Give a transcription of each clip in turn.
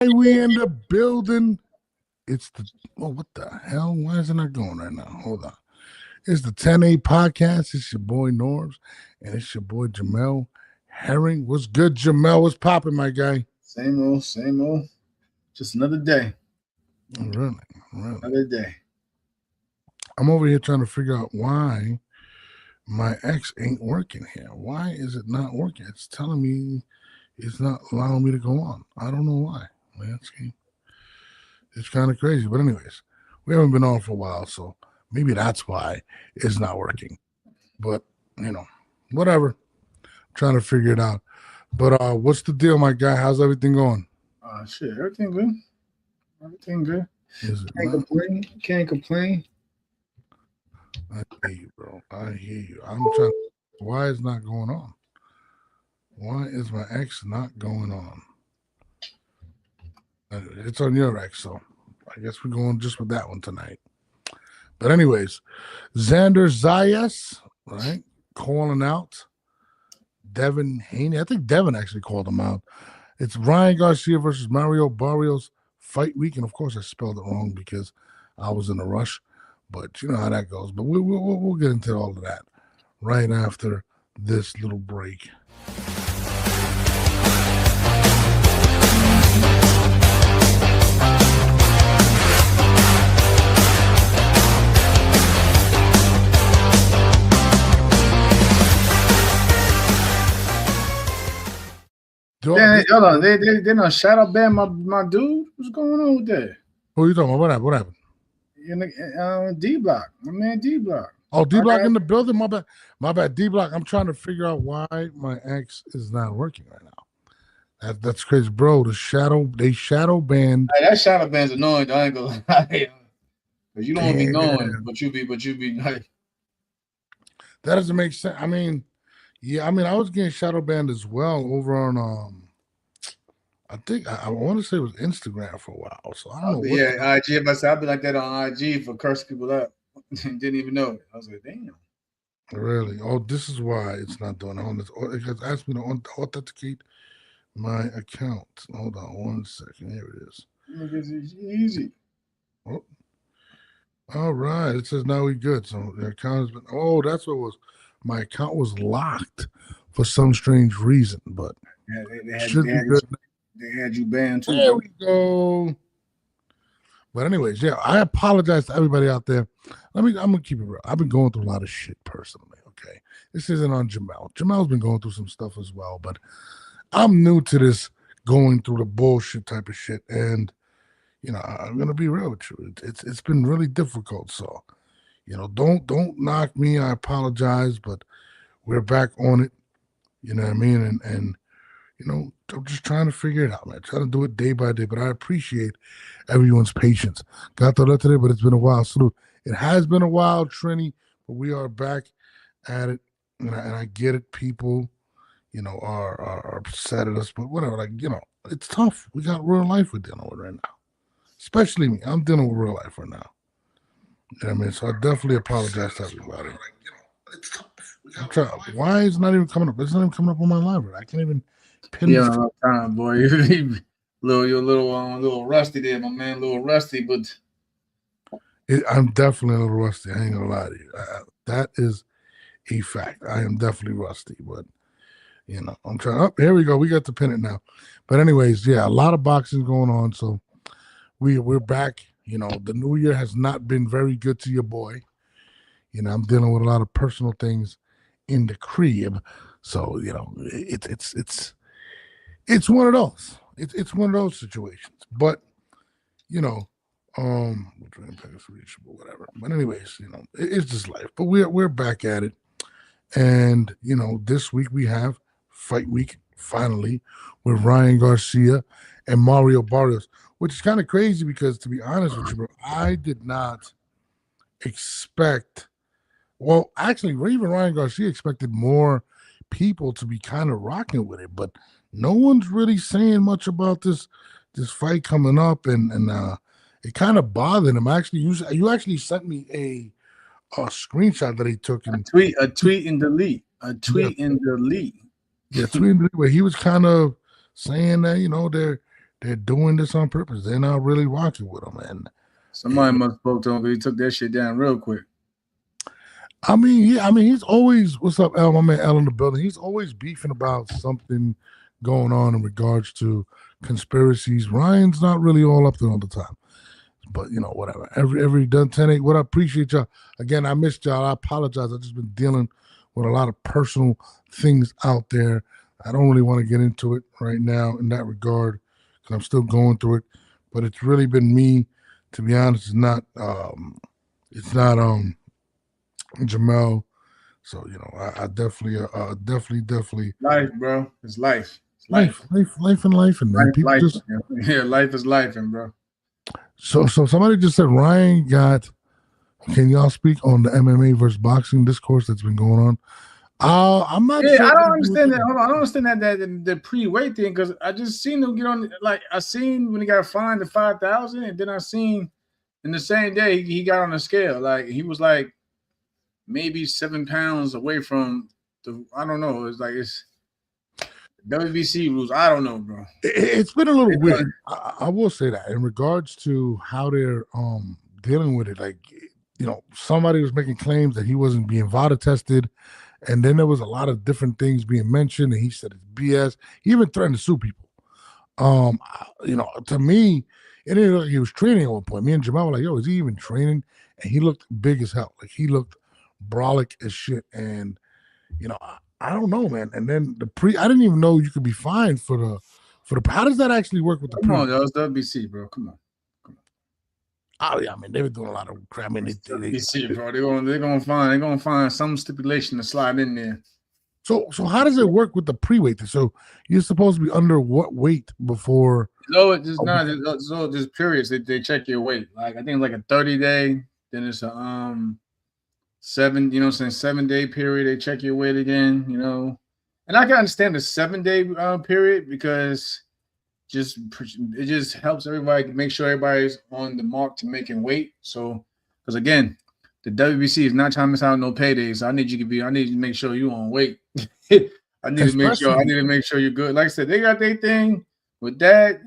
We in the building. It's the what the hell? Why isn't that going right now? Hold on. It's the 10A podcast. It's your boy Norbs, and it's your boy Jamel Herring. What's good, Jamel? What's popping, my guy? Same old, same old. Just another day. Really? Another day. I'm over here trying to figure out why my X ain't working here. Why is it not working? It's telling me it's not allowing me to go on. I don't know why. It's kind of crazy. But anyways, we haven't been on for a while, so maybe that's why it's not working. But, whatever. I'm trying to figure it out. But what's the deal, my guy? How's everything going? Shit, everything good. Everything good. Can't complain. I hear you, bro. I hear you. I'm trying. Why is not going on? Why is my X not going on? It's on your X, so I guess we're going just with that one tonight. But anyways, Xander Zayas, right, calling out Devin Haney. I think Devin actually called him out. It's Ryan Garcia versus Mario Barrios fight week, and of course I spelled it wrong because I was in a rush. But you know how that goes. But we'll get into all of that right after this little break. Hold on. They done shadow ban my dude. What's going on with that? Who are you talking about? What happened? In the D Block, my man D Block. Oh, D Block in the building. My bad. D Block. I'm trying to figure out why my X is not working right now. That's crazy, bro. They shadow banned. Hey, that shadow ban's annoying. I ain't gonna lie. Cause you don't be knowing, but you be like. That doesn't make sense. I mean, I was getting shadow banned as well over on I think I want to say it was Instagram for a while. So I don't know. IG. But I've been like that on IG for cursing people out. Didn't even know it. I was like, damn. Really? Oh, this is why it's not doing it. It asked me to authenticate my account. Hold on 1 second. Here it is. It's easy. Oh. All right. It says now we good. So the account has been. Oh, that's what it was. My account was locked for some strange reason, but they had you banned too. There we go. But anyways, I apologize to everybody out there. I'm gonna keep it real. I've been going through a lot of shit personally. Okay, this isn't on Jamel. Jamel's been going through some stuff as well, but I'm new to this going through the bullshit type of shit, and I'm gonna be real with you. It's been really difficult. So, don't knock me. I apologize, but we're back on it. You know what I mean? And I'm just trying to figure it out, man. Trying to do it day by day, but I appreciate everyone's patience. Got to let today, but it's been a while. Salute. It has been a while, Trini, but we are back at it, and I get it. People, are upset at us, but whatever. It's tough. We got real life we're dealing with right now, especially me. I'm dealing with real life right now. You know what I mean? So I definitely apologize to everybody. It's tough. I'm trying. Why is it not even coming up? It's not even coming up on my library. I can't even. Time, boy. You're a little rusty there, my man. A little rusty, but I'm definitely a little rusty. I ain't gonna lie to you. That is a fact. I am definitely rusty, but I'm trying. Oh, here we go. We got to pin it now. But anyways, a lot of boxing going on. So we're back. The new year has not been very good to your boy. I'm dealing with a lot of personal things in the crib. So it's one of those. It's one of those situations. But whatever. But anyways, it's just life. But we're back at it. And this week we have fight week finally with Ryan Garcia and Mario Barrios, which is kind of crazy because, to be honest with you, bro, I did not expect. Well, actually, even Ryan Garcia expected more people to be kind of rocking with it, but no one's really saying much about this fight coming up, and it kind of bothered him. Actually, you actually sent me a screenshot that he took a tweet and delete. Yeah, tweet and delete where he was kind of saying that they're doing this on purpose. They're not really rocking with him, and somebody must spoke to him because he took that shit down real quick. I mean, yeah, I mean, he's always, what's up, Al? My man Al in the building. He's always beefing about something going on in regards to conspiracies. Ryan's not really all up there all the time, but whatever. Every done 10-8. What I appreciate y'all. Again, I missed y'all. I apologize. I've just been dealing with a lot of personal things out there. I don't really want to get into it right now in that regard because I'm still going through it. But it's really been me, to be honest. It's not Jamel. So I definitely life, bro. It's life. It's life, and man. People life, just yeah, life is life, and bro. So somebody just said Ryan got. Can y'all speak on the MMA versus boxing discourse that's been going on? I'm not sure. I don't understand that. Hold on, I don't understand that the pre-weight thing because I just seen him get on. Like I seen when he got fined the 5,000, and then I seen in the same day he got on the scale. Like he was like maybe 7 pounds away from the. I don't know. It's WBC rules. I don't know, bro. It's been a little weird. I will say that in regards to how they're dealing with it. Like somebody was making claims that he wasn't being VADA tested. And then there was a lot of different things being mentioned, and he said it's BS. He even threatened to sue people. To me, it didn't look like he was training at one point. Me and Jamal were like, "Yo, is he even training?" And he looked big as hell. Like he looked brolic as shit. And I don't know, man. And then I didn't even know you could be fined for the. How does that actually work with the? Come on, that was WBC, bro. Come on. Oh yeah, I mean they were doing a lot of crap. I mean, bro. They're gonna find some stipulation to slide in there. So how does it work with the pre-weight? So you're supposed to be under what weight before? No, it's just not. So just periods. They check your weight. Like I think it's like a 30-day. Then it's a 7. 7-day period. They check your weight again. And I can understand the 7-day period because. It just helps everybody make sure everybody's on the mark to making weight. So, because again, the WBC is not trying to miss out on no paydays. So I need you to make sure you're on weight. I need to make sure you're good. Like I said, they got their thing with that.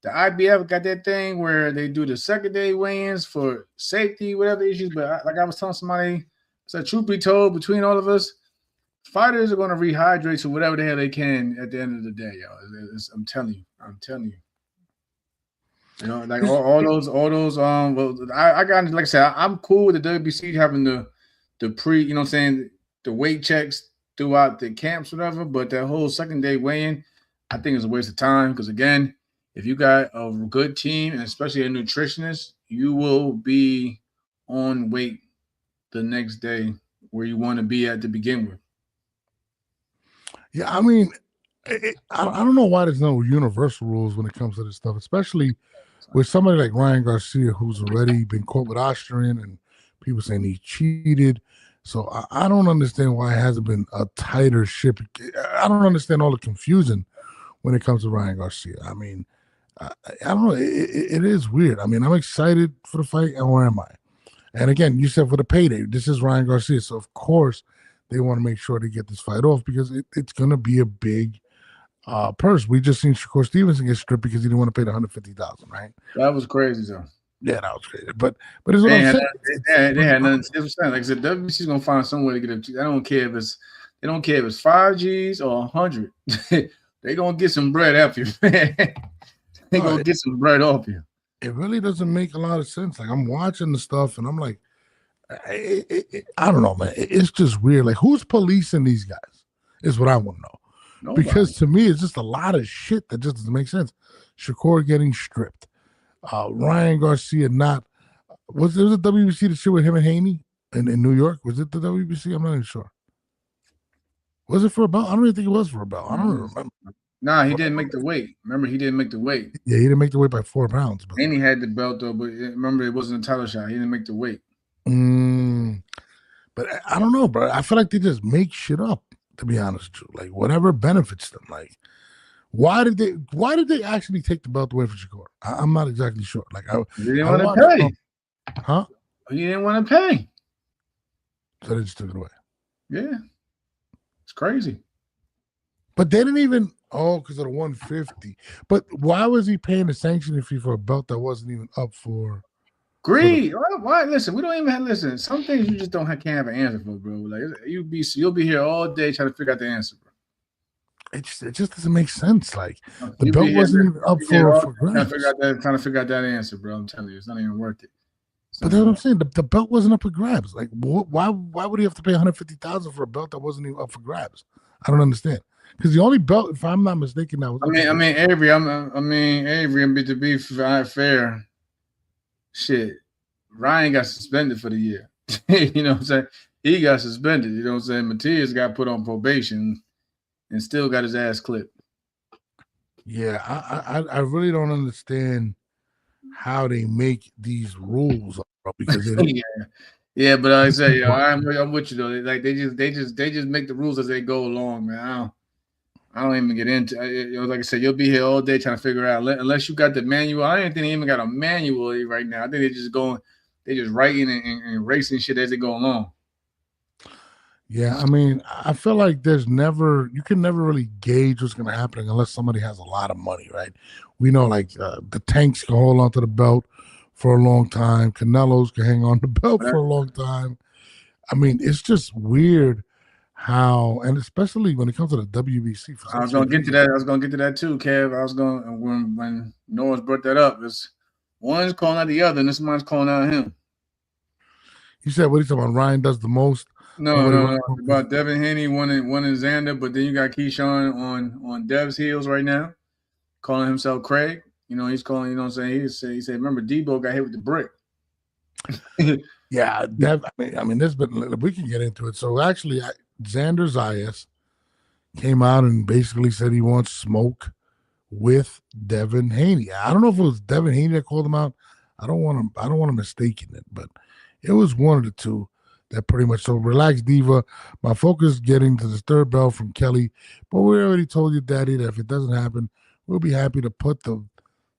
The IBF got that thing where they do the second day weigh-ins for safety, whatever issues. But like I was telling somebody, so truth be told, between all of us, fighters are going to rehydrate to whatever the hell they can at the end of the day, yo. I'm telling you. Like all those. Well, I got, like I said, I'm cool with the WBC having the pre, the weight checks throughout the camps, whatever. But that whole second day weigh-in, I think is a waste of time because again, if you got a good team and especially a nutritionist, you will be on weight the next day where you want to be at to begin with. Yeah, I mean, I don't know why there's no universal rules when it comes to this stuff, especially with somebody like Ryan Garcia, who's already been caught with Austrian and people saying he cheated. So I don't understand why it hasn't been a tighter ship. I don't understand all the confusion when it comes to Ryan Garcia. I mean, I don't know. It is weird. I mean, I'm excited for the fight, and where am I? And again, you said for the payday, this is Ryan Garcia. So, of course, they want to make sure they get this fight off because it's going to be a big purse. We just seen Shakur Stevenson get stripped because he didn't want to pay the $150,000, right? That was crazy, though. Yeah, that was crazy. But it's what I'm saying. They had nothing to say. Like I said, WBC's gonna find some way to get it. They don't care if it's 5 G's or 100. They gonna get some bread off you, man. They gonna get some bread off you. It really doesn't make a lot of sense. Like I'm watching the stuff and I'm like, I don't know, man. It's just weird. Like who's policing these guys? Is what I want to know. Nobody. Because to me, it's just a lot of shit that just doesn't make sense. Shakur getting stripped. Ryan Garcia was a WBC the shit with him and Haney in New York? Was it the WBC? I'm not even sure. Was it for a belt? I don't even think it was for a belt. I don't remember. Nah, he didn't make the weight. Remember, he didn't make the weight. Yeah, he didn't make the weight by 4 pounds. But Haney had the belt though, but remember it wasn't a title shot. He didn't make the weight. But I don't know, bro. I feel like they just make shit up, to be honest with you. Like whatever benefits them. Like why did they actually take the belt away from Shakur? I'm not exactly sure. Like he didn't want to pay. Huh? He didn't want to pay. So they just took it away. Yeah. It's crazy. But they didn't even Oh, because of the 150. But why was he paying the sanctioning fee for a belt that wasn't even up for? Greed. Why? Listen, we don't even have. Listen, some things you just can't have an answer for, bro. Like you'll be here all day trying to figure out the answer, bro. It just doesn't make sense. Like the You'll belt be here, wasn't even up for grabs. trying to figure out that answer, bro. I'm telling you, it's not even worth it. But that's what I'm saying. The belt wasn't up for grabs. Like, why would he have to pay $150,000 for a belt that wasn't even up for grabs? I don't understand. Because the only belt, if I'm not mistaken, that was. Avery. Avery. To be fair, shit. Ryan got suspended for the year. You know what I'm saying? He got suspended. You know what I'm saying? Matias got put on probation and still got his ass clipped. Yeah, I really don't understand how they make these rules, because yeah, but I say, I'm with you though. Like they just make the rules as they go along, man. I don't even get into like I said, you'll be here all day trying to figure out unless you got the manual. I don't think they even got a manual right now. I think they just writing and erasing shit as they go along. Yeah, I mean, I feel like you can never really gauge what's going to happen unless somebody has a lot of money, right? We know like the Tanks can hold on to the belt for a long time. Canelo's can hang on the belt for a long time. I mean, it's just weird how, and especially when it comes to the WBC. I was going to get to that. I was going to get to that too, Kev. I was going when Norris brought that up. It's one's calling out the other, and this one's calling out him. You said what are you talking about? Ryan does the most. No. About Devin Haney wanting Xander, but then you got Keyshawn on Dev's heels right now, calling himself Craig. You know, he's calling. You know what I'm saying? He said, remember Debo got hit with the brick. Yeah, Dev. I mean, we can get into it. So actually, Xander Zayas came out and basically said he wants smoke with Devin Haney. I don't know if it was Devin Haney that called him out. I don't want to mistake it, but it was one of the two that pretty much. So relax, Diva. My focus is getting to the third belt from Kelly, but we already told you, Daddy, that if it doesn't happen, we'll be happy to put the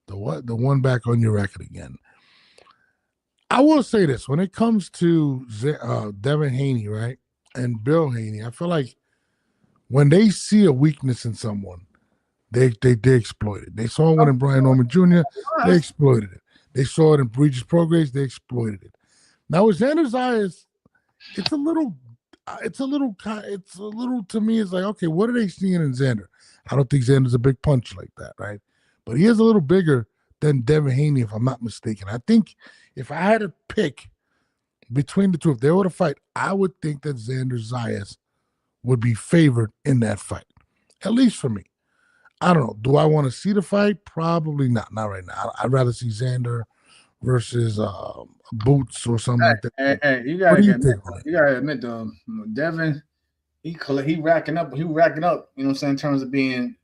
one back on your record again. I will say this: when it comes to Devin Haney, right, and Bill Haney, I feel like when they see a weakness in someone, they exploit it. They saw it in Brian Norman Jr. They exploited it. They saw it in Regis Prograis. They exploited it. Now with Xander Zayas, it's a little to me. It's like, okay, what are they seeing in Xander? I don't think Xander's a big punch like that, right? But he is a little bigger than Devin Haney, if I'm not mistaken. I think if I had to pick between the two, if they were to fight, I would think that Xander Zayas would be favored in that fight, at least for me. I don't know. Do I want to see the fight? Probably not. Not right now. I'd rather see Xander versus Boots or something like that. Hey, you gotta admit though, Devin, he racking up. You know what I'm saying, in terms of being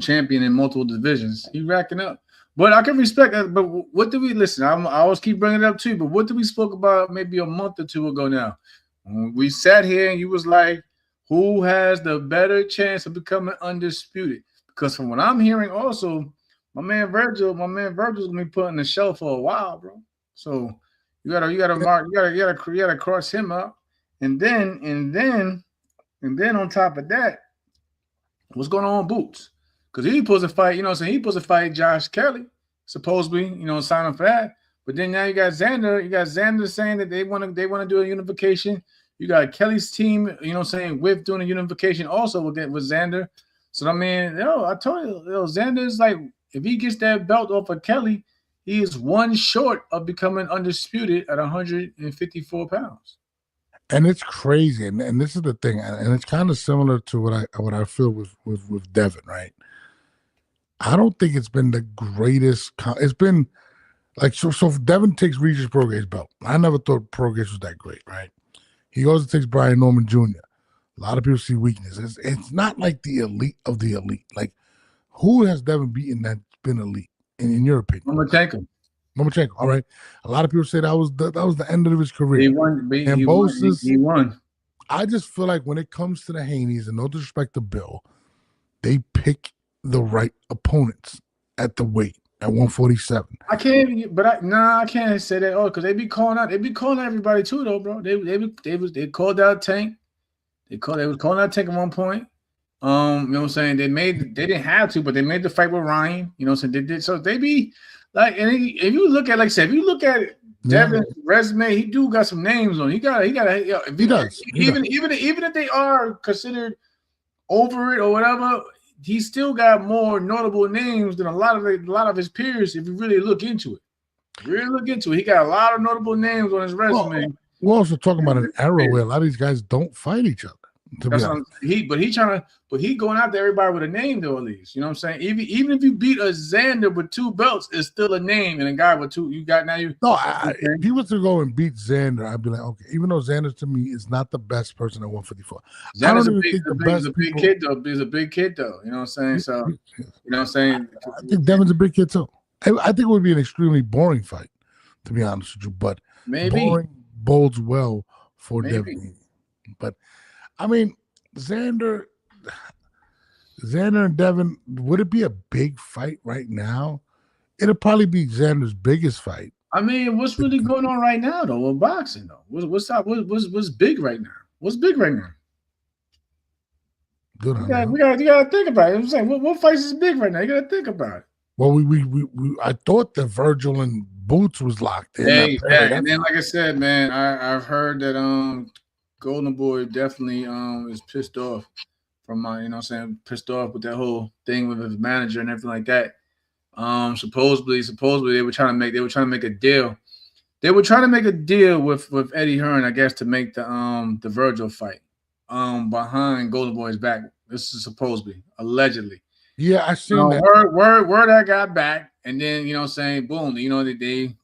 champion in multiple divisions. He racking up. But I can respect that. But what did we listen? I always keep bringing it up too. But what did we spoke about maybe a month or two ago now? We sat here and you was like, who has the better chance of becoming undisputed? Because from what I'm hearing, also, my man Virgil's gonna be putting the show for a while, bro. So you gotta cross him up, and then on top of that, what's going on with Boots? Because he's supposed to fight, you know what I'm saying? He's supposed to fight Josh Kelly, supposedly, you know, sign up for that. But then now you got Xander saying that they want to do a unification. You got Kelly's team, you know what I'm saying, with doing a unification also with Xander. So I mean, I told you, Xander's like, if he gets that belt off of Kelly, he is one short of becoming undisputed at 154 pounds. And it's crazy, and this is the thing, and it's kind of similar to what I feel with Devin, right? I don't think it's been the greatest. It's been like so. If Devin takes Regis Prograis' belt, I never thought Prograis was that great, right? He goes and takes Brian Norman Jr. A lot of people see weaknesses. It's not like the elite of the elite. Like, who has Devin beaten that's been elite in your opinion? Lomachenko. All right. A lot of people say that was the end of his career. He won. I just feel like when it comes to the Haneys, and no disrespect to Bill, they pick the right opponents at the weight at 147. I can't say that. Oh, because they be calling out everybody too, though, bro. They called out Tank. They was calling out Tank at one point. You know what I'm saying? They didn't have to, but they made the fight with Ryan. You know what I'm saying? They did, so they be like, and if you look at, like I said, if you look at Devin's resume, he do got some names on. He got. He does. Even if they are considered over it or whatever, he still got more notable names than a lot of his peers. If you really look into it, he got a lot of notable names on his resume. Well, we're also talking about an era where a lot of these guys don't fight each other. He going out there everybody with a name though, at least. You know what I'm saying? Even if you beat a Xander with 2 belts, it's still a name, and a guy with 2 you got now. If he was to go and beat Xander, I'd be like, okay. Even though Xander to me is not the best person at 154. Xander's a big kid though. He's a big kid though. You know what I'm saying? So you know what I'm saying? I think Devin's a big kid too. I think it would be an extremely boring fight, to be honest with you. But maybe boring bodes well for Devin. But I mean, Xander and Devin, would it be a big fight right now? It'll probably be Xander's biggest fight. I mean, what's really going on right now though in boxing though? What's up? What's big right now? What's big right now? Good. You gotta think about it. I'm saying, what fights is big right now? You gotta think about it. Well, I thought that Virgil and Boots was locked in. And then, like I said, man, I've heard that Golden Boy definitely is pissed off from my, you know what I'm saying, pissed off with that whole thing with his manager and everything like that. Supposedly they were trying to make a deal. They were trying to make a deal with Eddie Hearn, I guess, to make the Virgil fight behind Golden Boy's back. This is supposedly, allegedly. Yeah, I seen that. Word I got back, and then you know what I'm saying, boom, you know they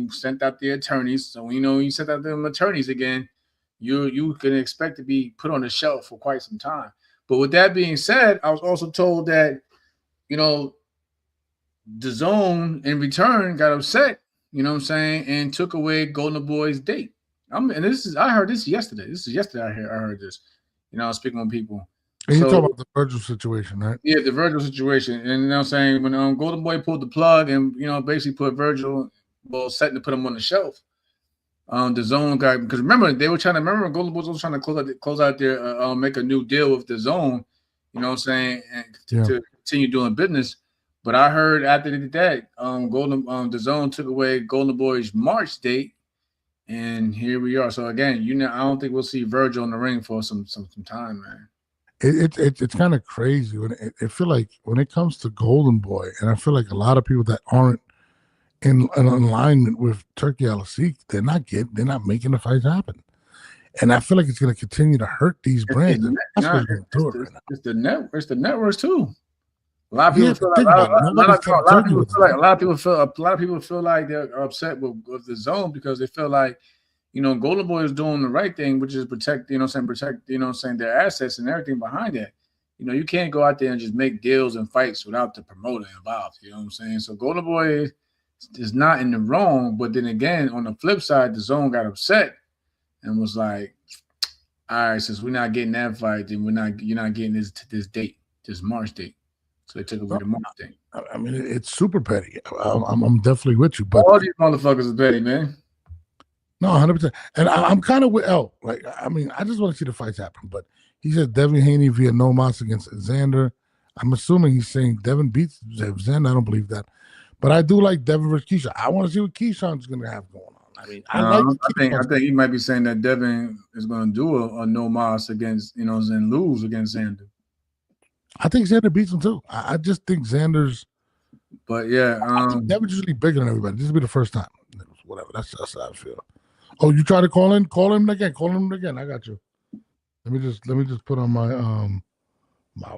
sent out the attorneys. So you know you sent out them attorneys again, you can expect to be put on the shelf for quite some time. But with that being said, I was also told that, you know, DAZN in return got upset, you know what I'm saying, and took away Golden Boy's date. I heard this yesterday. I heard this. You know, I was speaking with people. And you're talking about the Virgil situation, right? Yeah, the Virgil situation. And you know what I'm saying, when Golden Boy pulled the plug and, you know, basically put Virgil, set to put him on the shelf. DAZN guy, because remember Golden Boy was trying to close out their make a new deal with DAZN, you know what I'm saying, and to continue doing business. But I heard after they did that, DAZN took away Golden Boy's March date, and here we are. So again, I don't think we'll see Virgil in the ring for some time, man. It's kind of crazy when I feel like when it comes to Golden Boy, and I feel like a lot of people that aren't in alignment with Turkey Al-Asik, they're not making the fights happen, and I feel like it's going to continue to hurt these brands. That's what's going to do it right now. It's the networks too. A lot of people feel like they're upset with the zone because they feel like, you know, Golden Boy is doing the right thing, which is protect their assets and everything behind that. You know, you can't go out there and just make deals and fights without the promoter involved. You know what I'm saying? So Golden Boy is not in the wrong, but then again, on the flip side, the zone got upset and was like, all right, since we're not getting that fight, then you're not getting this date, this March date. So they took away the March date. I mean, it's super petty. I'm definitely with you, but all these motherfuckers are petty, man. No, 100%. And I'm kind of with L. Like, I mean, I just want to see the fights happen. But he said Devin Haney via no mas against Xander. I'm assuming he's saying Devin beats Xander. I don't believe that. But I do like Devin versus Keyshawn. I want to see what Keyshawn's going to have going on. I mean, I think he might be saying that Devin is going to do a no mas against, you know, and lose against Xander. I think Xander beats him too. I just think Xander's. But yeah, Devin's usually bigger than everybody. This will be the first time. Whatever. That's how I feel. Oh, you try to call him again. Call him again. I got you. Let me just put on my my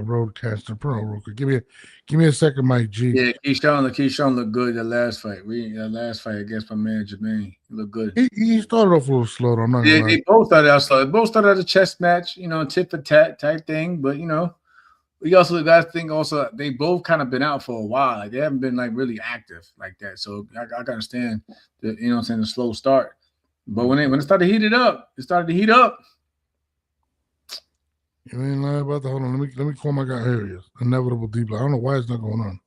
Roadcaster Pro real quick. Give me a second, Mike G. Yeah, Keyshawn looked good that last fight. Against my man Jermaine. He looked good. He started off a little slow. I'm not gonna lie. They both started out slow. They both started as a chess match, you know, tit for tat type thing. But you know, we also got to think also they both kind of been out for a while. Like they haven't been like really active like that. So I can understand the, you know what I'm saying, the slow start. But when it started to heat up. You ain't lying about that. Hold on, let me call my guy. Here he is. Inevitable deep. I don't know why it's not going on.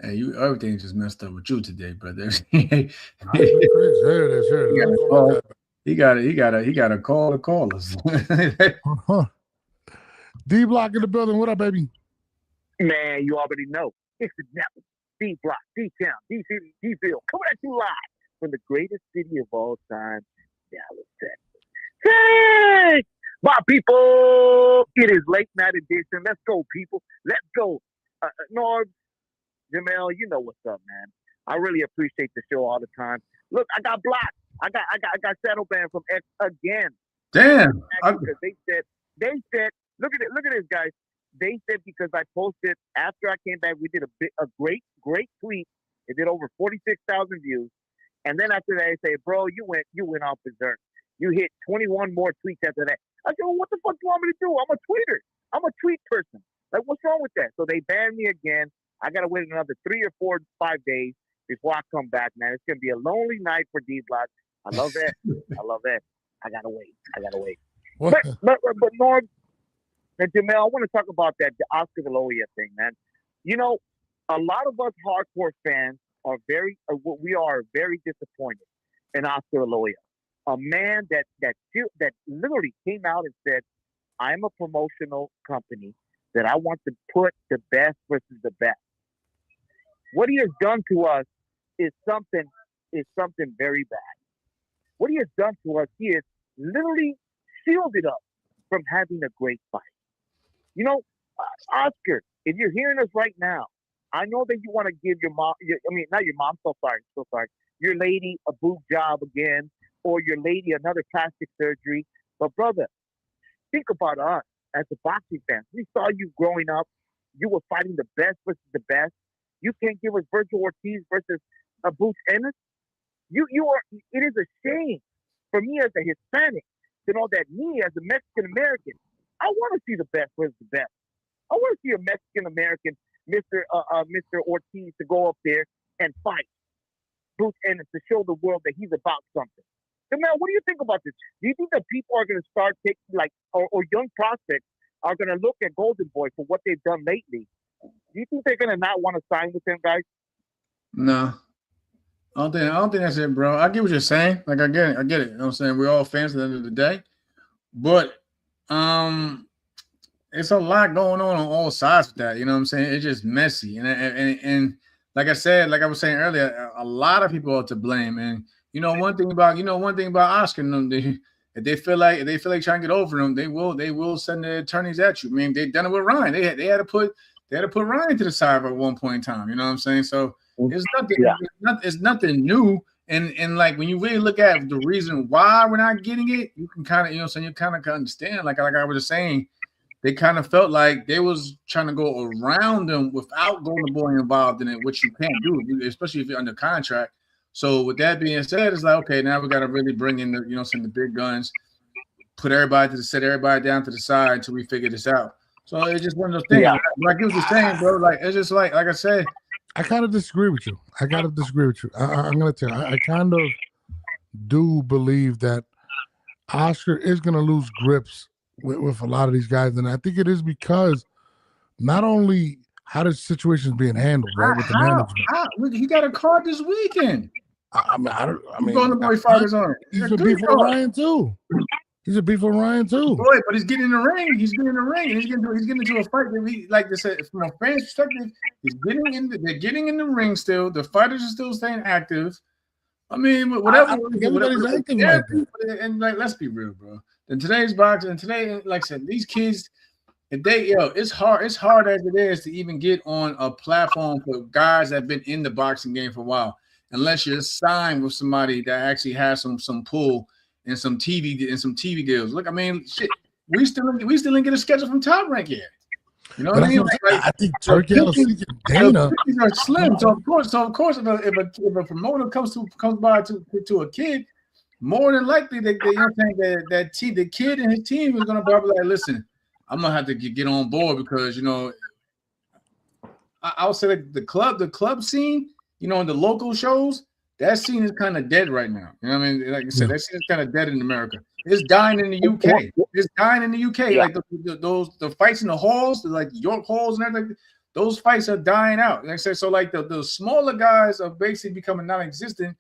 Hey, everything just messed up with you today, brother. Here it is. He got a call to call us. D Block in the building. What up, baby? Man, you already know. It's the Network. D Block, D Town, D City, D Ville. Coming at you live from the greatest city of all time, Dallas, Texas. Hey, my people! It is late night edition. Let's go, people. Let's go. Norb, Jamel, you know what's up, man. I really appreciate the show all the time. Look, I got blocked. I got shadow banned from X again. Damn. Because they said, look at this, guys. They said because I posted after I came back, we did a great tweet. It did over 46,000 views, and then after that, they say, "Bro, you went off berserk. You hit 21 more tweets after that." I said, "Well, what the fuck do you want me to do? I'm a tweeter. I'm a tweet person. Like, what's wrong with that?" So they banned me again. I gotta wait another 3 or 4, 5 days before I come back, man. It's gonna be a lonely night for D Block. I love that. I love that. I gotta wait. But Norm and Jamel, I want to talk about the Oscar De La Hoya thing, man. You know, a lot of us hardcore fans are very disappointed in Oscar De La Hoya, a man that literally came out and said, "I'm a promotional company that I want to put the best versus the best." What he has done to us is something very bad. What he has done to us, he has literally shielded us from having a great fight. You know, Oscar, if you're hearing us right now, I know that you want to give your mom, not your mom, so sorry, your lady a boob job again, or your lady another plastic surgery. But brother, think about us as a boxing fans. We saw you growing up. You were fighting the best versus the best. You can't give us Virgil Ortiz versus Boots Ennis. It is a shame for me as a Hispanic to know that me as a Mexican American, I want to see the best versus the best. I want to see a Mexican American, Mr. Ortiz, to go up there and fight Boots Ennis to show the world that he's about something. So, man, what do you think about this? Do you think that people are going to start taking, or young prospects are going to look at Golden Boy for what they've done lately? Do you think they're going to not want to sign with him, guys? No. I don't think that's it, bro. I get what you're saying. Like, I get it. You know what I'm saying? We're all fans at the end of the day. But it's a lot going on all sides with that. You know what I'm saying? It's just messy. And like I said, like I was saying earlier, a lot of people are to blame. And one thing about Oscar and them, if they feel like trying to get over them, they will send the attorneys at you. I mean, they've done it with Ryan. They had to put Ryan to the side at one point in time. You know what I'm saying? So it's nothing. Yeah. It's nothing new. And like when you really look at the reason why we're not getting it, you can kind of you kind of understand. Like I was just saying, they kind of felt like they was trying to go around them without Golden Boy involved in it, which you can't do, especially if you're under contract. So with that being said, it's like, okay, now we got to really bring in the big guns, set everybody down to the side until we figure this out. So it's just one of those things. Yeah. Like you were saying, bro. Like it's just like I said. I kind of disagree with you. I'm going to tell you, I kind of do believe that Oscar is going to lose grips with a lot of these guys. And I think it is because not only how the situation is being handled, right, with the management. He got a card this weekend. Golden Boy fighters on it. He's a beef with Ryan, too. He's a beef with Ryan too. Boy, but he's getting in the ring. And he's getting into a fight that we like to say from a fan's perspective. They're getting in the ring still. The fighters are still staying active. I mean, whatever. Everybody's acting like that. And like, let's be real, bro. In today's boxing, and today, like I said, these kids, it's hard. It's hard as it is to even get on a platform for guys that have been in the boxing game for a while, unless you're signed with somebody that actually has some pull. And some TV deals. Look, I mean, shit. We still didn't get a schedule from Top Rank yet. You know what I mean? I think Turkey Dana are slim. So of course, if a promoter comes by to a kid, more than likely the kid and his team is gonna probably like, listen, I'm gonna have to get on board because I would say that the club scene, in the local shows. That scene is kind of dead right now. You know what I mean? Like I said, that scene is kind of dead in America. It's dying in the UK. It's dying in the UK. Yeah. Like the fights in the halls, like York halls and everything, those fights are dying out. Like I said, so like the smaller guys are basically becoming non-existent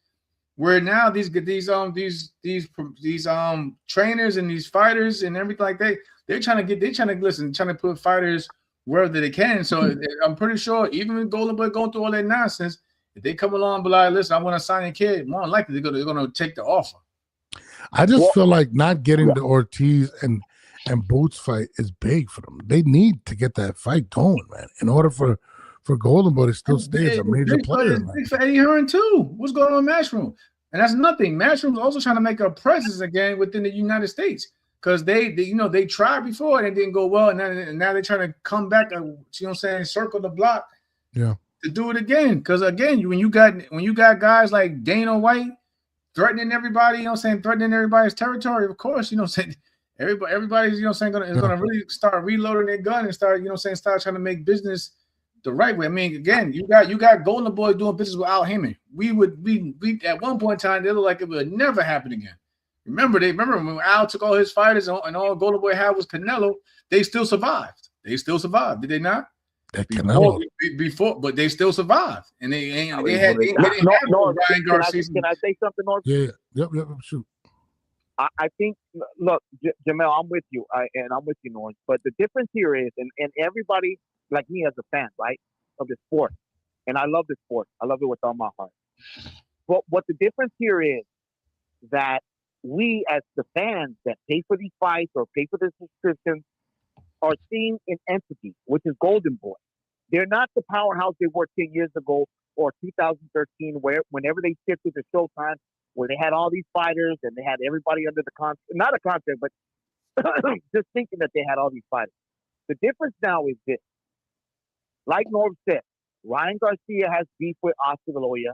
Where now these trainers and these fighters and everything like they're trying to put fighters wherever they can. So I'm pretty sure even with Golden Boy going through all that nonsense, if they come along and be like, listen, I want to sign a kid, more than likely they're gonna take the offer. I just feel like not getting the Ortiz and Boots fight is big for them. They need to get that fight going, man, in order for Golden Boy to still stay as a major player. It's big for Eddie Hearn too. What's going on in Matchroom? And that's nothing. Matchroom's also trying to make a presence again within the United States because they tried before and it didn't go well, and now they're trying to come back. Circle the block. Yeah. To do it again, because again, when you got guys like Dana White threatening everybody, threatening everybody's territory, of course, everybody's gonna really start reloading their gun and start trying to make business the right way. I mean, again, you got Golden Boy doing business with Al Heyman. We at one point in time, they looked like it would never happen again. Remember when Al took all his fighters and all Golden Boy had was Canelo, they still survived. Did they not? Before, but they still survived, and they had Ryan Garcia. Can I say something, North? Yeah, yep, shoot. I think, look, Jamel, I'm with you, and I'm with you, North. But the difference here is, and everybody like me as a fan, right, of the sport, and I love the sport. I love it with all my heart. But what the difference here is that we, as the fans that pay for these fights or pay for the subscriptions, are seeing an entity, which is Golden Boy. They're not the powerhouse they were 10 years ago or 2013, whenever they shifted to Showtime, where they had all these fighters and they had everybody under the contract, not a contract, but just thinking that they had all these fighters. The difference now is this. Like Norm said, Ryan Garcia has beef with Oscar the Lawyer.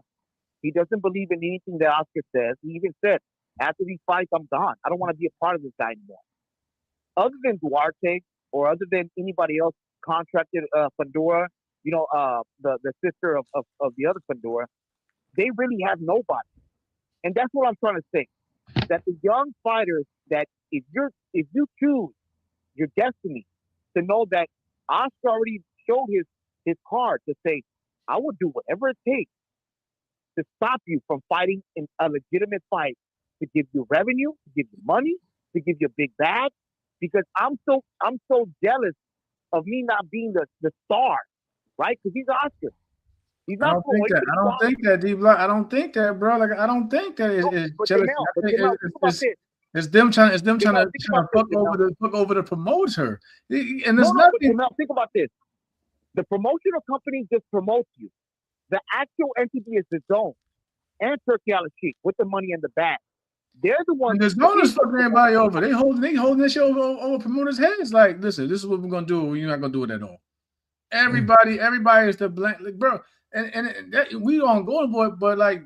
He doesn't believe in anything that Oscar says. He even said, after these fights, I'm gone. I don't want to be a part of this guy anymore. Other than Duarte, or other than anybody else contracted Fundora, the sister of the other Fundora, they really have nobody. And that's what I'm trying to say. That the young fighters, that if you choose your destiny to know that Oscar already showed his card to say, I will do whatever it takes to stop you from fighting in a legitimate fight, to give you revenue, to give you money, to give you a big bag. Because I'm so jealous of me not being the star, right? Because he's Oscar. He's not. I don't think that, D-Block. I don't think that, bro. Like, I don't think that is jealous. It's them trying to fuck over the promoter. And there's nothing. Now think about this. The promotional company just promotes you. The actual entity is the Zone and Turkey Al-Sheikh with the money in the bag. They're the ones. The Zone is fucking everybody over. They holding this shit over promoters' heads. Like, listen, this is what we're gonna do. You're not gonna do it at all. Everybody is the blank, like, bro. And we don't go boy, but like,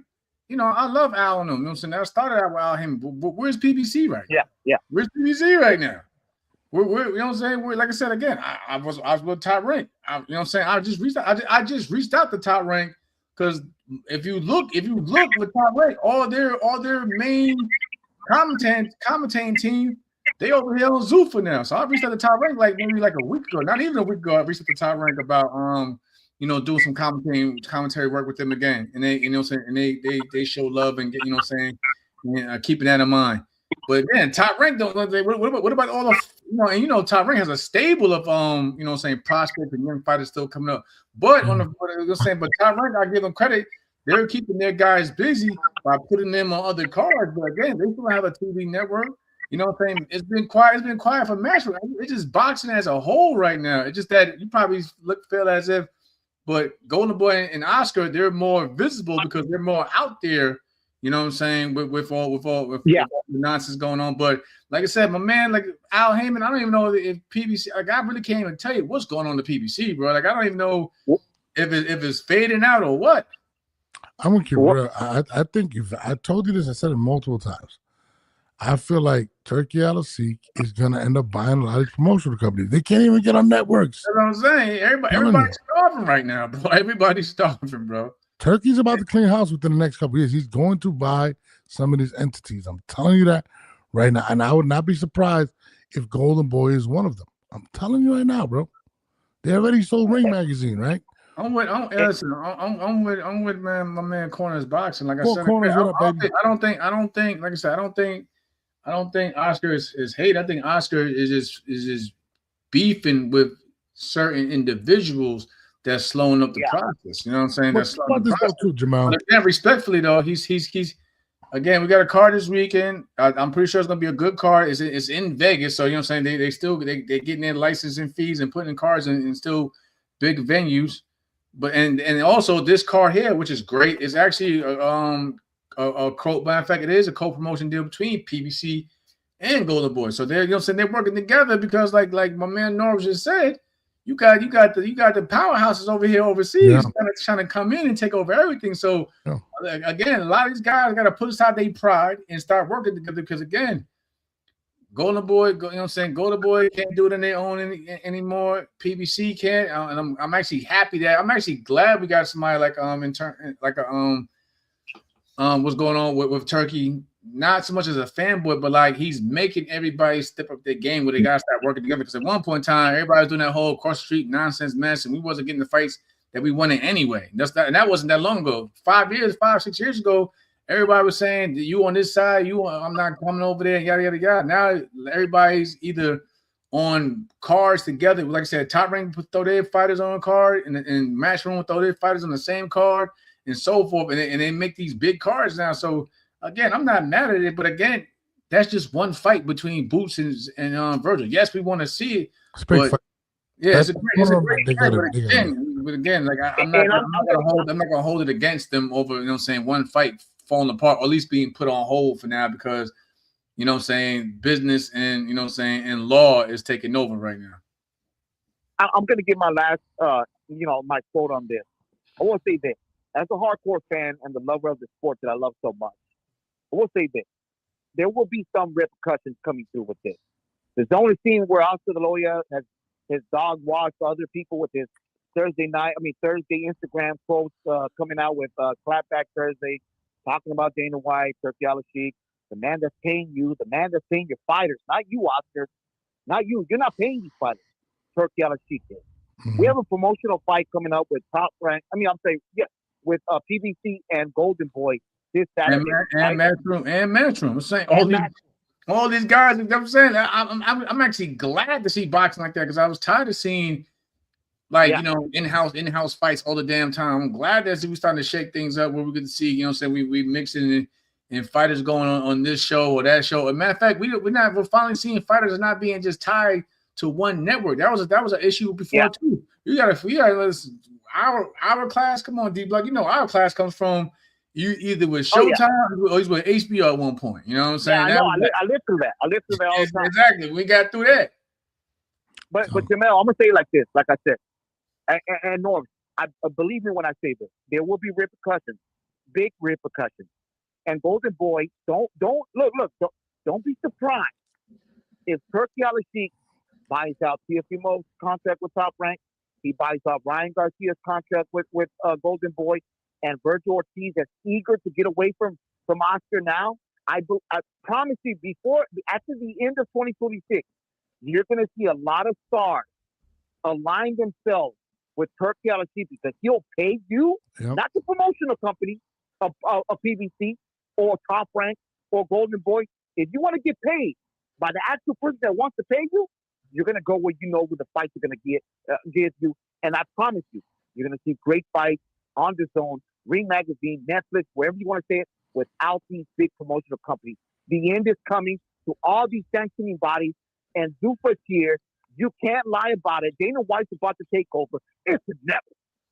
I love Al and them. You know what I'm saying? I started out with Al him, but where's PBC right now? Yeah. Where's PBC right now? We're you know what I'm saying? We're, like I said again, I was with Top Rank. You know what I'm saying? I just reached out to Top Rank because if you look with Top Rank, all their main commentating team, they over here on Zuffa now. So I reached out to Top Rank maybe like a week ago, not even a week ago. I reached out to Top Rank about doing some commentary work with them again, and they they show love and get keeping that in mind. But then Top Rank don't. What about all the Top Rank has a stable of prospects and young fighters still coming up. But but Top Rank, I give them credit. They're keeping their guys busy by putting them on other cards. But again, they still have a TV network. You know what I'm saying? It's been quiet. It's been quiet for Matchroom. It's just boxing as a whole right now. It's just that you probably feel as if, but Golden Boy and Oscar, they're more visible because they're more out there. You know what I'm saying? With all the nonsense going on. But like I said, my man, like Al Heyman, I don't even know if PBC. Like, I really can't even tell you what's going on to PBC, bro. Like, I don't even know if it's fading out or what. I'm gonna keep real. I think I told you this. I said it multiple times. I feel like Turkey Al-Sheikh is gonna end up buying a lot of these promotional companies. They can't even get on networks. That's what I'm saying. Everybody's starving right now, bro. Everybody's starving, bro. Turkey's about to clean house within the next couple of years. He's going to buy some of these entities. I'm telling you that right now. And I would not be surprised if Golden Boy is one of them. I'm telling you right now, bro. They already sold Ring Magazine, right? I'm with my man Corners Boxing. Like I Four said, Corners, what up, baby? I don't think. Like I said, I don't think Oscar is hate. I think Oscar is just beefing with certain individuals that's slowing up the process. You know what I'm saying? That's slowing About the this though process. too, Jamal. But again, respectfully though, he's again. We got a card this weekend. I'm pretty sure it's gonna be a good card. It's in Vegas, so you know what I'm saying. They still they're getting their licensing fees and putting cards in still big venues. But and also this card here, which is great, is actually a co. Matter of fact, it is a co-promotion deal between PBC and Golden Boy. So they're you know what I'm saying they're working together because like my man Norv just said, you got the powerhouses over here overseas trying to come in and take over everything. So again, a lot of these guys got to put aside their pride and start working together because again, Golden Boy, you know what I'm saying? Golden Boy can't do it on their own anymore. PBC can't, and I'm actually happy that I'm actually glad we got somebody like what's going on with Turkey. Not so much as a fanboy, but like he's making everybody step up their game where they gotta start working together. Because at one point in time, everybody was doing that whole cross the street nonsense mess, and we wasn't getting the fights that we wanted anyway. And that wasn't that long ago. 6 years ago, everybody was saying you on this side, I'm not coming over there, yada yada yada. Now everybody's either on cards together. Like I said, Top Rank throw their fighters on a card, and Matchroom throw their fighters on the same card, and so forth. And they make these big cards now. So again, I'm not mad at it, but again, that's just one fight between Boots and Virgil. Yes, we want to see it, but yeah, it's a great fight. But again, like I'm not gonna hold it against them over, you know what I'm saying, one fight falling apart, or at least being put on hold for now because, you know what I'm saying, business and, you know what I'm saying, and law is taking over right now. I'm gonna give my last my quote on this. I will say this. As a hardcore fan and the lover of the sport that I love so much, I will say this. There will be some repercussions coming through with this. There's only scene where Oscar De La Hoya has his dog washed other people with his Thursday Instagram quotes coming out with Clapback Thursday, talking about Dana White, Turkey Al-Sheikh, the man that's paying you, the man that's paying your fighters, not you, Oscar, not you. You're not paying these fighters. Turkey Al-Sheikh is. Mm-hmm. We have a promotional fight coming up with Top Rank. With PBC and Golden Boy this Saturday. And Matchroom. I'm saying all these guys. You know what I'm saying, I'm actually glad to see boxing like that because I was tired of seeing in-house fights all the damn time. I'm glad that we starting to shake things up where we get to see, you know what I'm saying, we mixing and fighters going on this show or that show. As a matter of fact, we're finally seeing fighters not being just tied to one network. That was an issue before too. You gotta listen. Our class, come on, D Block. You know our class comes from you either with Showtime or he's with HBO at one point. You know what I'm saying? Yeah, I lived through that. I lived through that all the time. Exactly. We got through that. But Jamel, I'm gonna say it like this, like I said, and Norm, believe me when I say this. There will be repercussions, big repercussions. And Golden Boy, don't be surprised if Turkey Al-Sheikh buys out Teofimo's contract with Top Rank. He buys out Ryan Garcia's contract with Golden Boy, and Virgil Ortiz is eager to get away from Oscar now. I promise you, after the end of 2026, you're going to see a lot of stars align themselves with Turkey Al-Sheikh because he'll pay you, not the promotional company of PBC or Top Rank or Golden Boy. If you want to get paid by the actual person that wants to pay you, you're going to go where you know where the fights are going to give you. And I promise you, you're going to see great fights on the Zone, Ring Magazine, Netflix, wherever you want to say it, without these big promotional companies. The end is coming to all these sanctioning bodies. And Zuffa's here. You can't lie about it. Dana White's about to take over. It's never.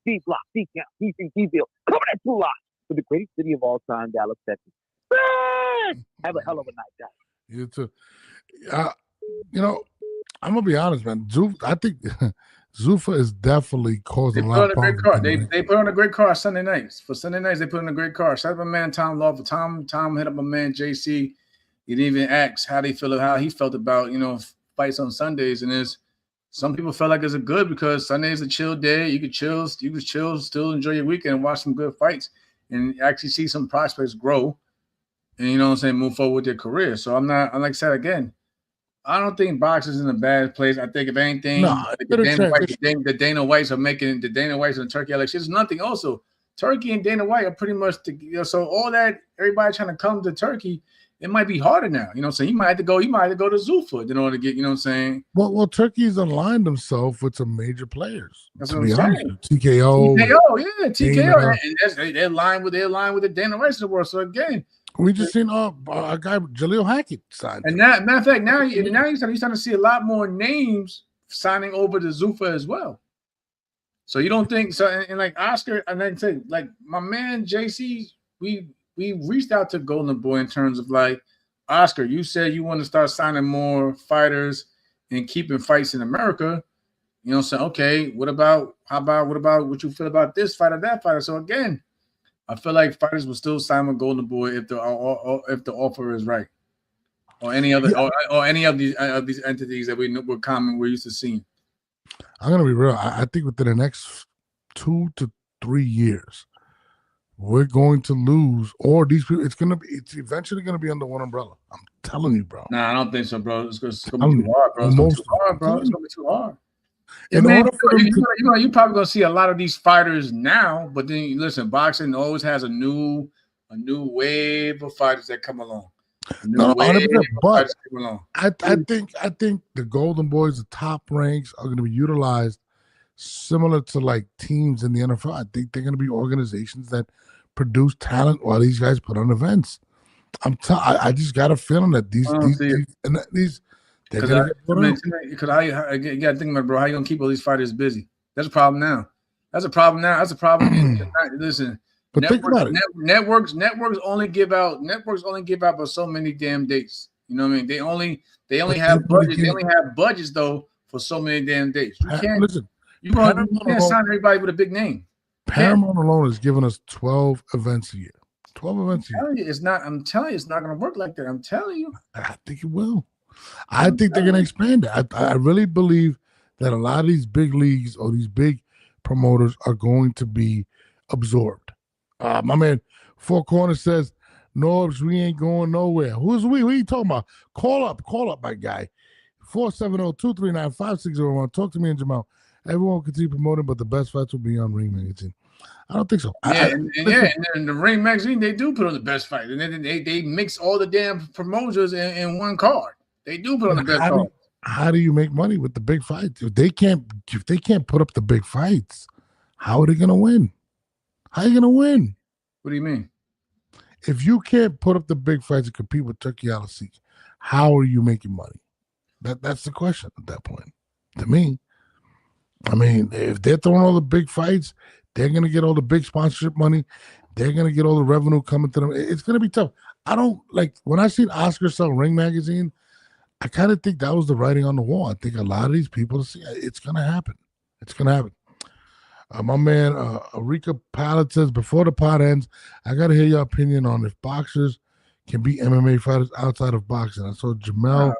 D-Block, D-Count, D-Bill. Coming at 2 live to the greatest city of all time, Dallas, Texas. Have a hell of a night, guys. You too. I'm gonna be honest, man. I think Zuffa is definitely causing a lot of problems. They put on a great card Sunday nights. For Sunday nights, they put on a great card. Shout out to my man Tom Love. Tom hit up my man JC. He didn't even ask how he felt about fights on Sundays, and some people felt like it's a good because Sunday is a chill day. You could chill, still enjoy your weekend, and watch some good fights, and actually see some prospects grow, and move forward with their career. So I'm not, like I said again, I don't think boxing's in a bad place. I think if anything, the Dana Whites are making the Dana Whites and Turkey election. There's nothing. Also, Turkey and Dana White are pretty much so all that everybody trying to come to Turkey, it might be harder now. You know what I'm saying? You might have to go to Zuffa in order to get, you know what I'm saying? Well, Turkey's aligned himself with some major players. That's what I'm saying. TKO, yeah, TKO, and they're aligned with the Dana Whites of the world. So again, we just seen our guy Jaleel Hackett signed. And matter of fact, now you're starting to see a lot more names signing over to Zuffa as well. So you don't think so? And like Oscar, and then say like my man JC, we reached out to Golden Boy in terms of like Oscar. You said you want to start signing more fighters and keeping fights in America. You know, so okay, what about what you feel about this fighter, that fighter? So again, I feel like fighters will still sign with Golden Boy if the offer is right, or any other or any of these entities that we're used to seeing. I'm gonna be real. I think within the next 2 to 3 years, we're going to lose, or these people. It's eventually gonna be under one umbrella. I'm telling you, bro. Nah, I don't think so, bro. It's gonna be too hard, bro. It's gonna be too hard, bro. It's gonna be too hard. You're probably gonna see a lot of these fighters now, but then listen, boxing always has a new wave of fighters that come along. But I think the Golden Boys, the top ranks, are going to be utilized similar to like teams in the NFL. I think they're going to be organizations that produce talent while these guys put on events. I just got a feeling that these they're going to get because I got to think about, bro, how you going to keep all these fighters busy? That's a problem now. That's a problem. Listen. But think about it. Networks only give out but so many damn dates. You know what I mean? They only have budgets. They only have budgets though for so many damn dates. You can't sign everybody with a big name. Paramount alone is giving us 12 events a year. 12 events a year. I'm telling you, it's not going to work like that. I'm telling you. I think it will. I think they're going to expand it. I really believe that a lot of these big leagues or these big promoters are going to be absorbed. My man Four Corners says, Norbs, we ain't going nowhere. Who's we? What are you talking about? Call up, my guy. 470-239-5601. Talk to me and Jamal. Everyone will continue promoting, but the best fights will be on Ring Magazine. I don't think so. And the Ring Magazine, they do put on the best fight. And then they mix all the damn promoters in one card. They do put on the best card. How do you make money with the big fights? If they can't put up the big fights, how are they gonna win? How are you gonna win? What do you mean? If you can't put up the big fights and compete with Turkey Al-Asik, how are you making money? That's the question at that point. To me, I mean, if they're throwing all the big fights, they're gonna get all the big sponsorship money. They're gonna get all the revenue coming to them. It's gonna be tough. I don't like when I seen Oscar sell Ring Magazine. I kind of think that was the writing on the wall. I think a lot of these people see it's gonna happen. It's gonna happen. My man Arika Pallet says, before the pod ends, I got to hear your opinion on if boxers can beat MMA fighters outside of boxing. I saw Jamel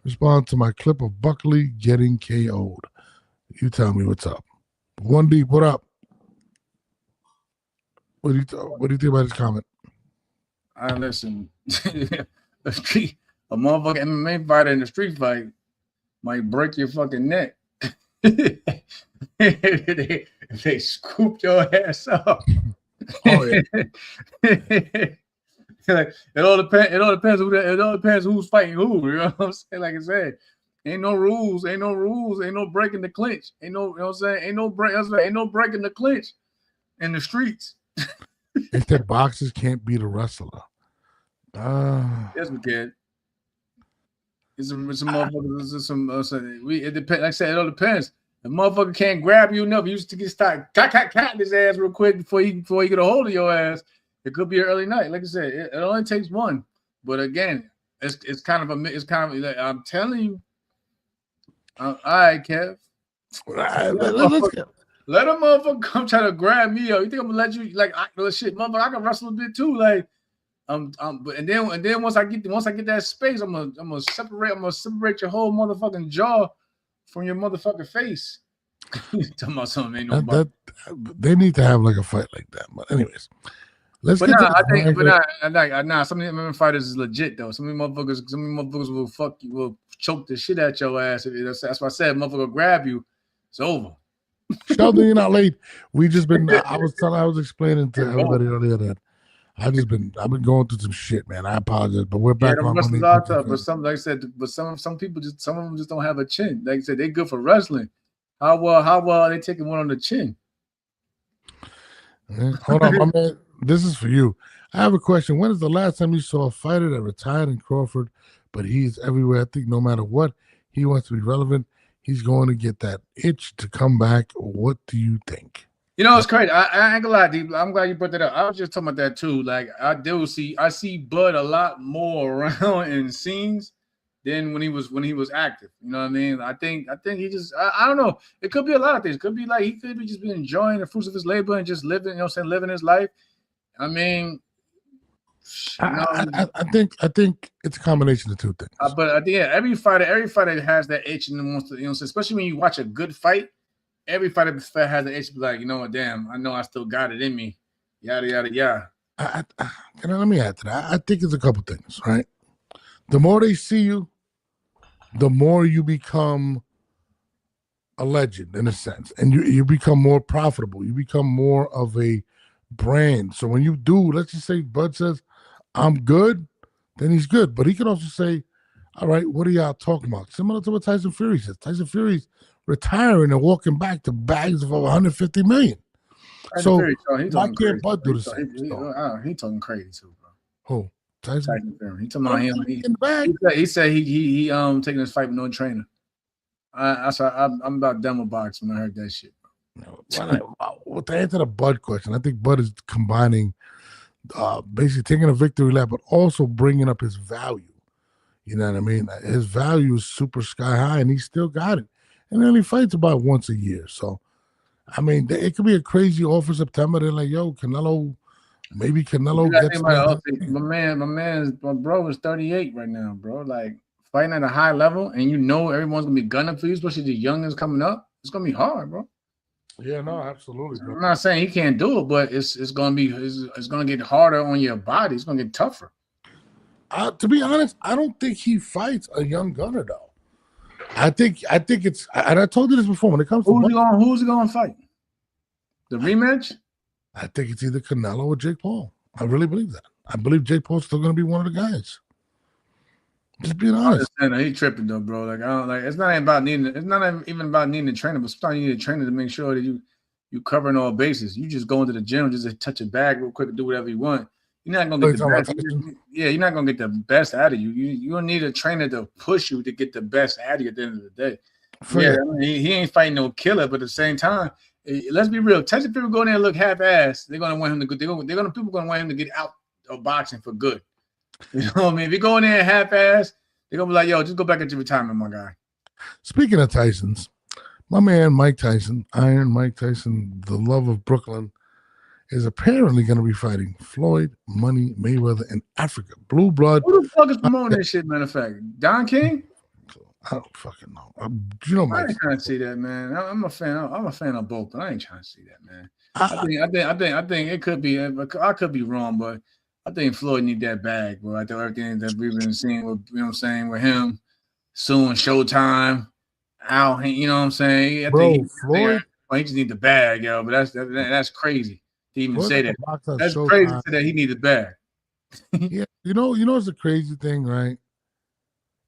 respond to my clip of Buckley getting KO'd. You tell me what's up. One Deep, what up? What do you think about his comment? I listen. A motherfucking MMA fighter in a street fight might break your fucking neck. If they scoop your ass up. Oh yeah. Like, it all depends who's fighting who. You know what I'm saying? Like I said, ain't no rules, ain't no breaking the clinch. Ain't no, you know what I'm saying? Ain't no breaking the clinch in the streets. If that boxers can't beat a wrestler. Yes, we can. It's some motherfuckers. It depends. Like I said, it all depends. The motherfucker can't grab you enough. You used to get start cat his ass real quick before he get a hold of your ass. It could be an early night. Like I said, it only takes one. But again, it's kind of like, I'm telling you. All right, Kev. Let a motherfucker come try to grab me up. You think I'm gonna let you shit, motherfucker? I can wrestle a bit too. Like but and then once I get that space, I'm gonna separate your whole motherfucking jaw from your motherfucking face. Talking about something ain't no they need to have like a fight like that. But anyways, let's get some of the MMA fighters is legit though. Some of the motherfuckers will fuck you, will choke the shit at your ass. That's why I said, motherfucker, grab you. It's over. Sheldon, you're not late. We just been. I was explaining to everybody earlier that I've been going through some shit, man. I apologize, but we're back on Monday. But some, like I said, some people some of them just don't have a chin. Like I said, they good for wrestling. How well are they taking one on the chin? Hold on, my man. This is for you. I have a question. When is the last time you saw a fighter that retired in Crawford, but he's everywhere? I think no matter what, he wants to be relevant. He's going to get that itch to come back. What do you think? You know, it's crazy. I ain't gonna lie, D. I'm glad you brought that up. I was just talking about that too. Like I see Bud a lot more around in scenes than when he was active. You know what I mean? I think he just I don't know. It could be a lot of things. It could be like he could be just be enjoying the fruits of his labor and just living, you know what I'm saying, living his life. I mean, I think it's a combination of two things. But yeah, every fighter has that itch and wants to, you know, especially when you watch a good fight. Every fighter has an itch to be like, you know what, damn, I know I still got it in me. Yada yada yada. Let me add to that. I think it's a couple things, right? The more they see you, the more you become a legend in a sense, and you become more profitable. You become more of a brand. So when you do, let's just say Bud says, I'm good, then he's good. But he can also say, all right, what are y'all talking about? Similar to what Tyson Fury says. Tyson Fury's retiring and walking back to bags of over 150 million. So why can't Bud do the same? He talking crazy too, bro. Who? Tyson Fury. He talking about him. He said he taking his fight with no trainer. I'm about done with boxing when I heard that shit. Well, to answer the Bud question, I think Bud is combining basically taking a victory lap, but also bringing up his value. You know what I mean? His value is super sky high, and he still got it. And then he fights about once a year. So, I mean, it could be a crazy offer September. They're like, yo, maybe Canelo gets my bro is 38 right now, bro. Like, fighting at a high level, and you know everyone's going to be gunning for you, especially the youngins coming up. It's going to be hard, bro. Yeah, no, absolutely, bro. I'm not saying he can't do it, but it's going to get harder on your body. It's going to get tougher. To be honest, I don't think he fights a young gunner, though. I think it's, and I told you this before, when it comes to who's he going to fight? The rematch? I think it's either Canelo or Jake Paul. I really believe that. I believe Jake Paul's still going to be one of the guys. Just being honest. He tripping though, bro. Like, I don't like. It's not even about needing a trainer, but sometimes you need a trainer to make sure that you covering all bases. You just go into the gym, just to touch a bag real quick and do whatever you want. You're not gonna get the best. You're not gonna get the best out of you. You don't need a trainer to push you to get the best out of you at the end of the day. He ain't fighting no killer, but at the same time, let's be real. Tyson Fury go in there and look half-assed. They're gonna want him to go. People gonna want him to get out of boxing for good. You know what I mean? If you go in there half-assed, they're gonna be like, "Yo, just go back into retirement, my guy." Speaking of Tysons, my man Mike Tyson, Iron Mike Tyson, the love of Brooklyn, is apparently going to be fighting Floyd Money Mayweather in Africa. Blue blood. Who the fuck is promoting this shit, matter of fact? Don King? I don't fucking know. You know, I ain't trying to see that, man. I'm a fan of both, but I ain't trying to see that, man. I think it could be. I could be wrong, but I think Floyd need that bag, bro. I think everything that we've been seeing with, you know what I'm saying, with him, soon Showtime, Al, you know what I'm saying? Floyd, he just need the bag, yo. But that's crazy to even say that. That's crazy to say that he need the bag. Yeah, you know, it's a crazy thing, right?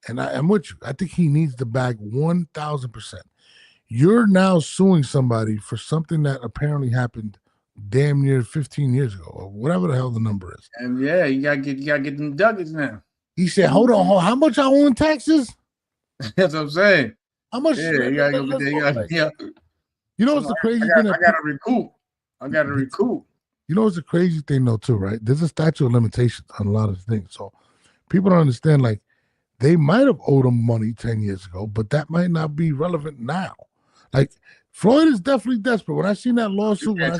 And I'm with you. I think he needs the bag 1,000%. You're now suing somebody for something that apparently happened damn near 15 years ago, or whatever the hell the number is. And yeah, you gotta get them ducats now. He said, "Hold on, how much I owe in taxes?" That's what I'm saying. How much? Yeah, you gotta go get that. Yeah. You know what's the crazy thing? I gotta recoup. You know what's the crazy thing though, too, right? There's a statute of limitations on a lot of things, so people don't understand. Like, they might have owed him money 10 years ago, but that might not be relevant now. Like, Floyd is definitely desperate. When I seen that lawsuit, we would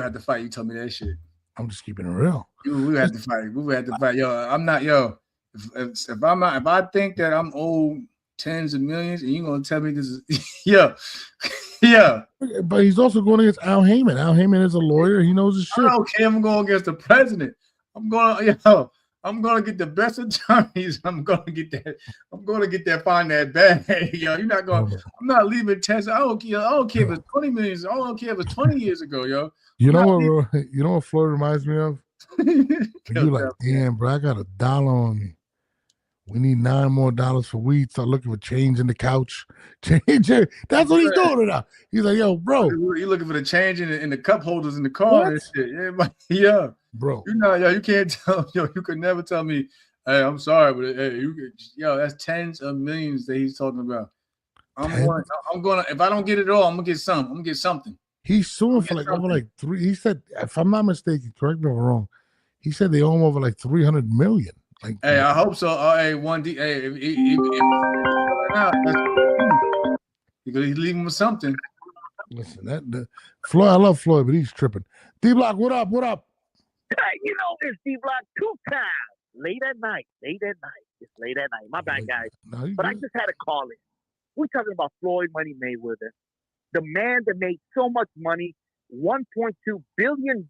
have to fight. You told me that shit. I'm just keeping it real. We would have to fight. We would have to fight. Yo, I'm not. Yo, if I think that I'm owed tens of millions, and you gonna tell me this is, yeah. But he's also going against Al Heyman. Al Heyman is a lawyer. He knows his shit. I don't care. I'm going against the president. I'm I'm gonna get the best attorneys. I'm gonna get that. Find that bag. Yo, you're not gonna. I'm not leaving Texas. I don't care if it's 20 million. I don't care if it's 20 years ago, yo. You know what Floyd reminds me of? You like, damn, bro, I got $1 on me. We need $9 more for weed. Start looking for change in the couch. Change it. That's what he's doing now. He's like, yo, bro. You looking for the change in the cup holders in the car and shit. Yeah, bro. You can't tell. Yo, you could never tell me. Hey, I'm sorry, but hey, that's tens of millions that he's talking about. I'm going. If I don't get it all, I'm gonna get some. I'm gonna get something. He's suing for over like 3. He said, if I'm not mistaken, correct me if I'm wrong. He said they owe him over like 300 million. Like, hey, I hope so. Hey, if he's leaving with something. Listen, Floyd, I love Floyd, but he's tripping. D Block, what up? What up? You know it's D Block 2 times. Late at night. It's late at night. My bad, guys. No, but I just had to call it. We're talking about Floyd Money Mayweather, the man that made so much money, $1.2 billion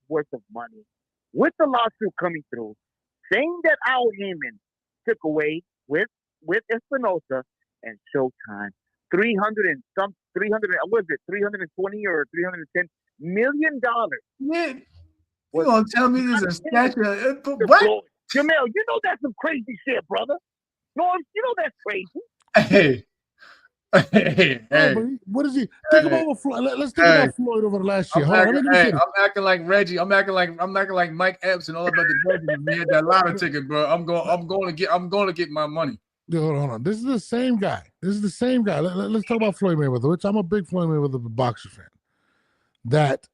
worth of money, with the lawsuit coming through, saying that Al Heyman took away with Espinosa and Showtime 320 or $310 million. Yeah. You gonna tell me there's a statue? What? Jamel, you know that's some crazy shit, brother. No, you know that's crazy. Hey. What is he? Think about Floyd. Let's think about Floyd over the last year. I'm acting like Reggie. I'm acting like Mike Epps and all about the Benjamin. We had that lottery ticket, bro. I'm going to get my money. Hold on. This is the same guy. Let's talk about Floyd Mayweather, which I'm a big Floyd Mayweather boxer fan. That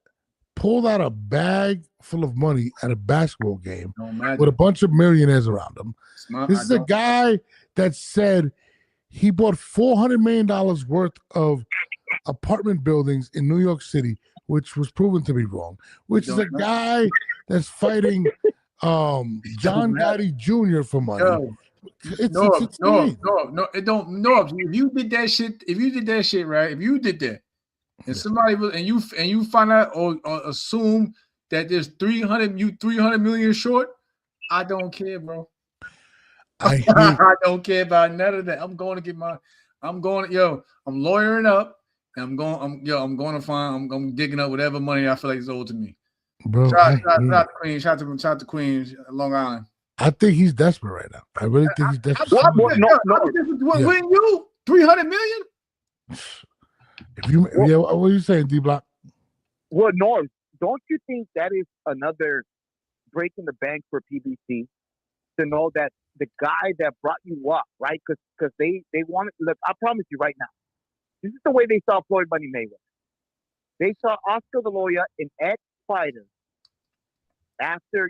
pulled out a bag full of money at a basketball game with a bunch of millionaires around him. This is a guy that said he bought $400 million worth of apartment buildings in New York City, which was proven to be wrong. Which is a guy that's fighting John Gotti Jr. for money. No, it don't. No, if you did that shit, right? If you did that, and somebody will, and you find out or assume that there's 300 million short, I don't care, bro. I don't care about none of that. I'm lawyering up, and I'm digging up whatever money I feel like is owed to me. Bro, shout out to Queens, Long Island. I think he's desperate right now. I really think he's desperate. Wouldn't you? 300 million? What are you saying, D Block? Well, Norm, don't you think that is another break in the bank for PBC to know that the guy that brought you up, right? Because they wanted. Look, I promise you right now, this is the way they saw Floyd Money Mayweather. They saw Oscar the Lawyer, an ex-fighter, after their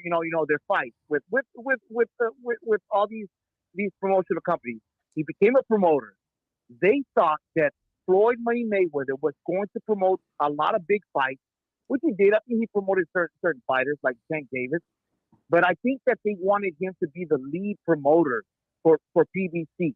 fights with all these promotional companies. He became a promoter. They thought that Floyd Money Mayweather was going to promote a lot of big fights, which he did. I think he promoted certain fighters like Tank Davis. But I think that they wanted him to be the lead promoter for PBC,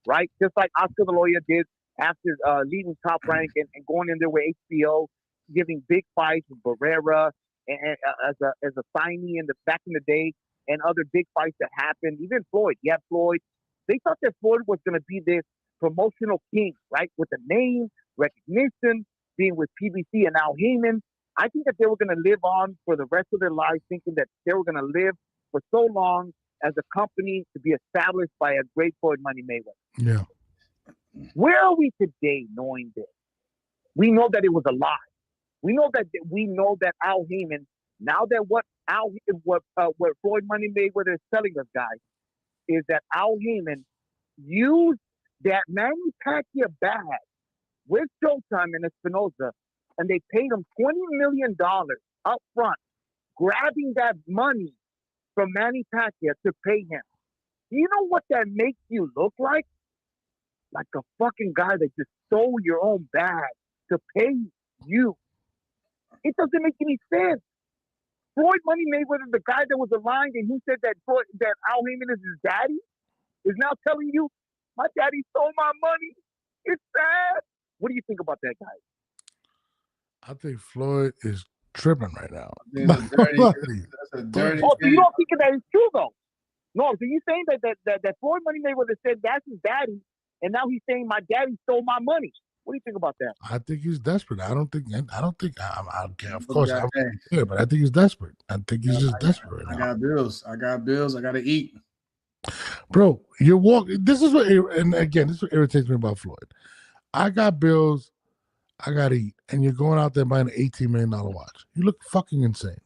right? Just like Oscar the Lawyer did after leading Top Rank and going in there with HBO, giving big fights with Barrera and as a signee back in the day, and other big fights that happened. Even Floyd, Floyd. They thought that Floyd was going to be this promotional king, right? With the name, recognition, being with PBC and Al Heyman. I think that they were going to live on for the rest of their lives, thinking that they were going to live for so long as a company to be established by a great Floyd Money Mayweather. Yeah. Where are we today knowing this? We know that it was a lie. We know that Al Heyman, now that what Floyd Money Mayweather is telling us, guys, is that Al Heyman used that Manny Pacquiao bag with Showtime and Espinosa, and they paid him $20 million up front, grabbing that money from Manny Pacquiao to pay him. Do you know what that makes you look like? Like a fucking guy that just stole your own bag to pay you. It doesn't make any sense. Floyd Money Mayweather, the guy that was aligned and he said that Al Heyman is his daddy, is now telling you, my daddy stole my money. It's sad. What do you think about that, guy? I think Floyd is tripping right now. That's a dirty. So you don't think that is true, though? No, so you saying that Floyd Money Mayweather said that's his daddy, and now he's saying my daddy stole my money. What do you think about that? I think he's desperate. I don't think. Of Look, course, I'm hey, here, but I think he's desperate. I think he's just desperate I now. got bills. I got to eat. Bro, you're walking. This is what, and again, this is what irritates me about Floyd. I got bills. I got to eat, and you're going out there buying an $18 million watch. You look fucking insane.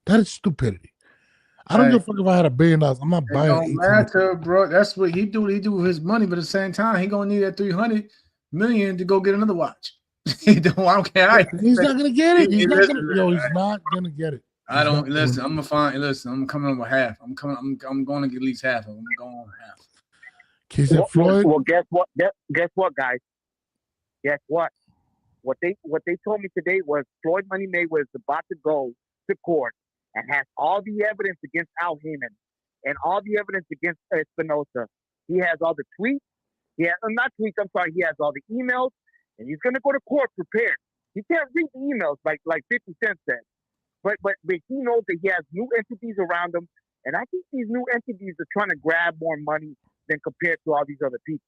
That is stupidity. I don't give a fuck if I had $1 billion. I'm not It buying. don't matter, bro. That's what he do. He do with his money, but at the same time, he gonna need that $300 million to go get another watch. I don't care. He's not gonna get it. He's not gonna get it. I don't listen. I'm gonna find. Listen, I'm coming up with half. I'm going to get at least half of them. I'm going half. He said Floyd. Well, guess what? Guess what, guys? Guess what? What they told me today was Floyd Money Mayweather is about to go to court and has all the evidence against Al Heyman and all the evidence against Espinosa. He has all the tweets. He has not tweets. I'm sorry. He has all the emails, and he's going to go to court prepared. He can't read the emails like 50 Cent said, but he knows that he has new entities around him, and I think these new entities are trying to grab more money than compared to all these other people.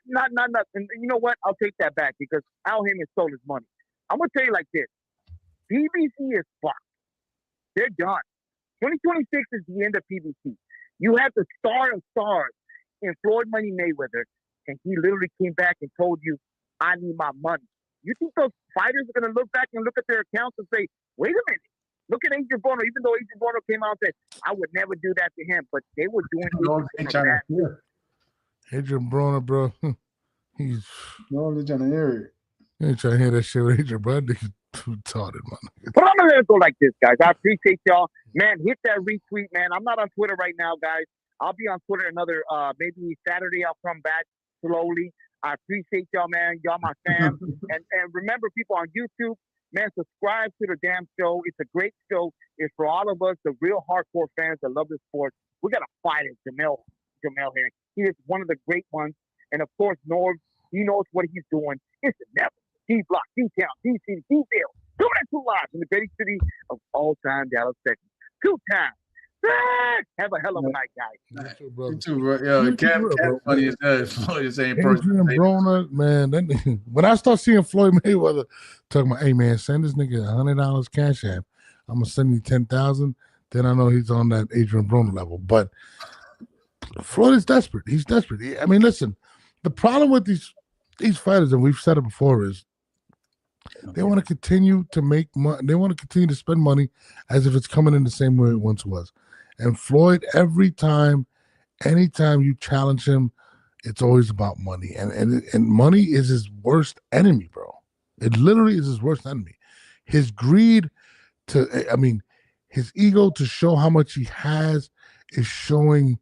Not. And you know what? I'll take that back because Al Heyman stole his money. I'm gonna tell you like this: PBC is fucked. They're done. 2026 is the end of PBC. You have the star of stars in Floyd Money Mayweather, and he literally came back and told you, "I need my money." You think those fighters are gonna look back and look at their accounts and say, "Wait a minute, look at Adrian Broner." Even though Adrian Broner came out and said, "I would never do that to him," but they were doing it. Adrian Broner, bro, he's no, trying to hear it. You ain't trying to hear that shit with Adrian Broner. He's too retarded, man. But I'm gonna let it go like this, guys. I appreciate y'all, man. Hit that retweet, man. I'm not on Twitter right now, guys. I'll be on Twitter another maybe Saturday. I'll come back slowly. I appreciate y'all, man. Y'all my fam. and remember, people on YouTube, man, subscribe to the damn show. It's a great show. It's for all of us, the real hardcore fans that love the sport. We got a fighter, Jamel here. He is one of the great ones. And of course, Norv, he knows what he's doing. It's the Neville, D-Block, D-Town, D-City, D-Ville. Coming at you live in the greatest city of all time, Dallas, Texas. 2 times. Have a hell of a night, guys. You too, bro. Yo, Cat funny as hell. Floyd the same person. Adrian Broner, man. When I start seeing Floyd Mayweather talking about, "Hey man, send this nigga $100 cash app. I'm gonna send you 10,000." Then I know he's on that Adrian Broner level. But Floyd is desperate. He's desperate. I mean, listen. The problem with these fighters, and we've said it before, is they want to continue to make money. They want to continue to spend money as if it's coming in the same way it once was. And Floyd, anytime you challenge him, it's always about money. And money is his worst enemy, bro. It literally is his worst enemy. His greed his ego to show how much he has is showing.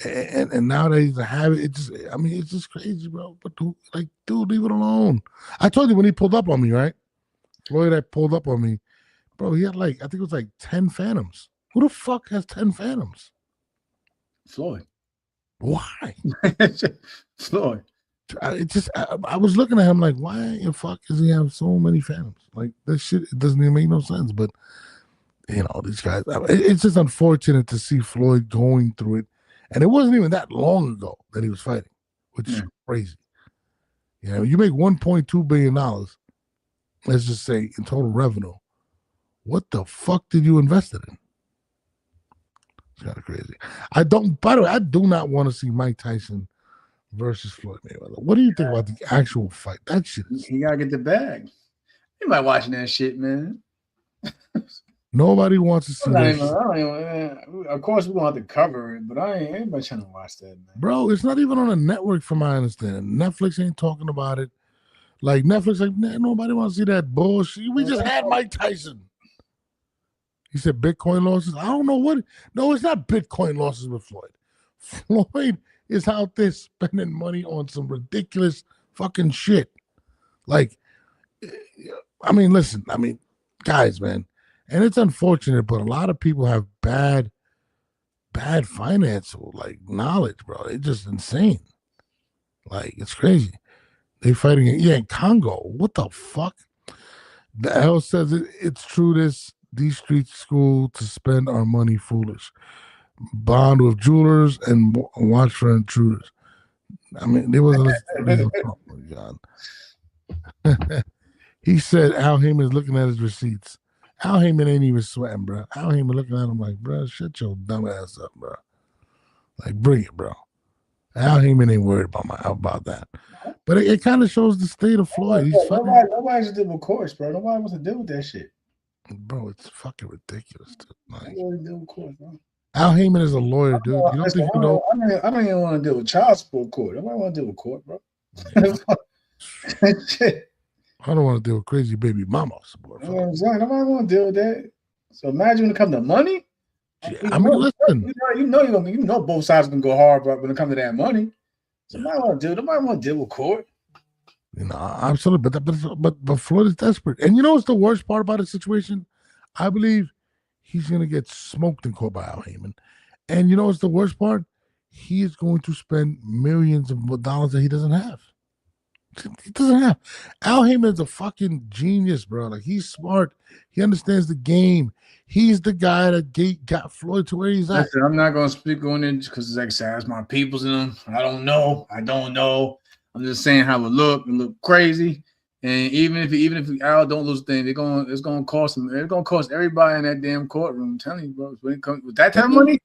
And now that he's a habit, it's just crazy, bro. But dude, leave it alone. I told you when he pulled up on me, right? Floyd had pulled up on me, bro. He had I think it was 10 Phantoms. Who the fuck has 10 Phantoms? Floyd. Why? Floyd. I was looking at him like, why the fuck does he have so many Phantoms? Like, this shit, it doesn't even make no sense. But these guys, it's just unfortunate to see Floyd going through it. And it wasn't even that long ago that he was fighting, which is crazy. You make $1.2 billion, let's just say, in total revenue. What the fuck did you invest it in? It's kind of crazy. By the way, I do not want to see Mike Tyson versus Floyd Mayweather. What do you think about the actual fight? That shit is... You got to get the bag. Anybody watching that shit, man? Nobody wants to see that. Of course, we're going to have to cover it, but ain't anybody trying to watch that, man. Bro, it's not even on a network from my understanding. Netflix ain't talking about it. Like, Netflix, nobody wants to see that bullshit. We just had Mike Tyson. He said Bitcoin losses. I don't know what. No, it's not Bitcoin losses with Floyd. Floyd is out there spending money on some ridiculous fucking shit. Like, listen, guys, man. And it's unfortunate, but a lot of people have bad financial knowledge, bro. It's just insane. It's crazy. They fighting in Congo. What the fuck? The L says it's true. These street school to spend our money foolish. bond with jewelers and watch for intruders. I mean, there wasn't. Oh my God. He said Al Heyman's looking at his receipts. Al Heyman ain't even sweating, bro. Al Heyman looking at him like, bro, shut your dumb ass up, bro. Like, bring it, bro. Al Heyman ain't worried about that. But it kind of shows the state of Floyd. Nobody's dealing with courts, bro. Nobody wants to deal with that shit. Bro, it's fucking ridiculous, dude. Like, deal with court, bro. Al Heyman is a lawyer, dude. You don't think you know? I don't even want to deal with child support court. Nobody want to deal with court, bro. Shit. I don't want to deal with crazy baby mama support. You know what I'm saying? Nobody want to deal with that. So imagine when it comes to money. Yeah, I mean, listen. You know both sides can go hard, but when it comes to that money, nobody want to deal with court. You know, absolutely. But Floyd is desperate. And you know what's the worst part about the situation? I believe he's gonna get smoked in court by Al Heyman. And you know what's the worst part? He is going to spend millions of dollars that he doesn't have. He doesn't have. Al Heyman is a fucking genius, bro. Like, he's smart. He understands the game. He's the guy that got Floyd to where he's at. Listen, I'm not going to speak on it because it's like, that's my people's in them. I don't know. I'm just saying how it look. It look crazy. And even if Al don't lose things, it's gonna cost him. It's gonna cost everybody in that damn courtroom. I'm telling you, bro. When it comes with that type of money,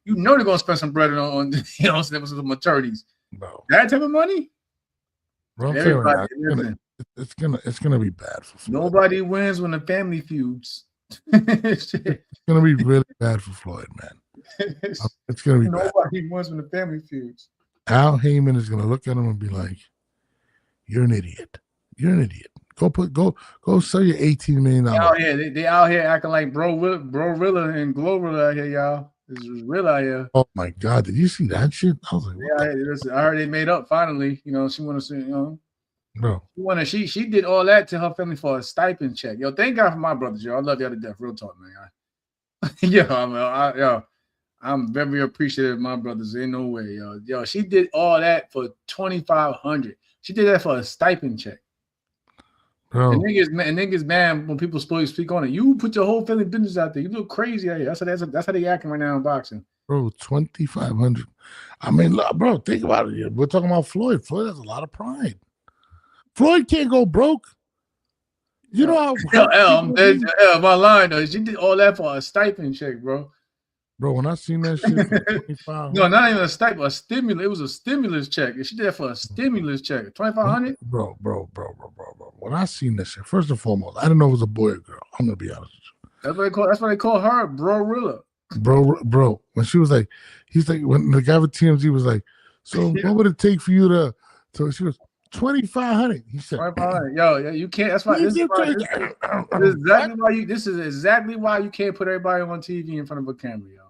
you know they're gonna spend some bread on you know, some attorneys. Bro. That type of money. Bro, it's gonna be bad for Floyd. Nobody wins when the family feuds. It's gonna be really bad for Floyd, man. It's gonna be nobody wins when the family feuds. Al Heyman is gonna look at him and be like, "You're an idiot. You're an idiot. Go sell your $18 million." They out here acting like Bro Rilla and Glorilla out here, y'all. This is real out here. Oh my God, did you see that shit? I was like, I heard they made up finally. You know, she wanted to see, you know. Bro. She did all that to her family for a stipend check. Yo, thank God for my brothers, yo. I love y'all to death. Real talk, man. I'm very appreciative of my brothers. Ain't no way, yo. Yo, she did all that for $2,500. She did that for a stipend check. Bro. And niggas mad when people speak on it. You put your whole family business out there. You look crazy out here. That's how they acting right now in boxing. Bro, $2,500. I mean, bro, think about it. We're talking about Floyd. Floyd has a lot of pride. Floyd can't go broke. You know how my line though. She did all that for a stipend check, bro. Bro, when I seen that shit for $2,500. No, not even a stipend, a stimulus. It was a stimulus check. She did that for a stimulus check. $2,500? Bro. When I seen that shit, first and foremost, I didn't know it was a boy or girl. I'm gonna be honest with you. That's what they call her, Bro Rilla. Bro. When she was like, he's like, when the guy with TMZ was like, so what would it take for you to? So she was $2,500. He said, Yo, you can't. That's why. This is exactly why you can't put everybody on TV in front of a camera, yo.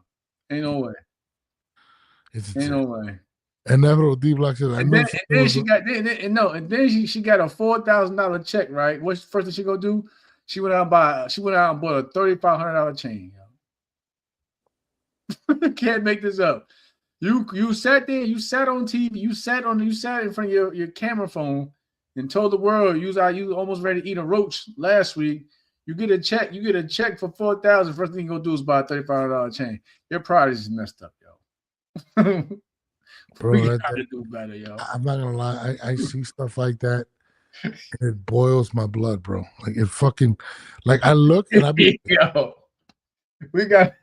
Ain't no way. Ain't no way. And that little D Block said, and then she got a $4,000 check, right? What's the first thing she gonna do? She went out and bought a $3,500 chain. Yo. Can't make this up. You sat there, you sat on TV, you sat in front of your camera phone and told the world you almost ready to eat a roach last week. You get a check for $4,000. First thing you gonna do is buy a $3,500 chain. Your pride is messed up, yo. Bro, we gotta do better, yo. I'm not gonna lie. I see stuff like that, and it boils my blood, bro. Like, it fucking, like, I look and I be, yo, we got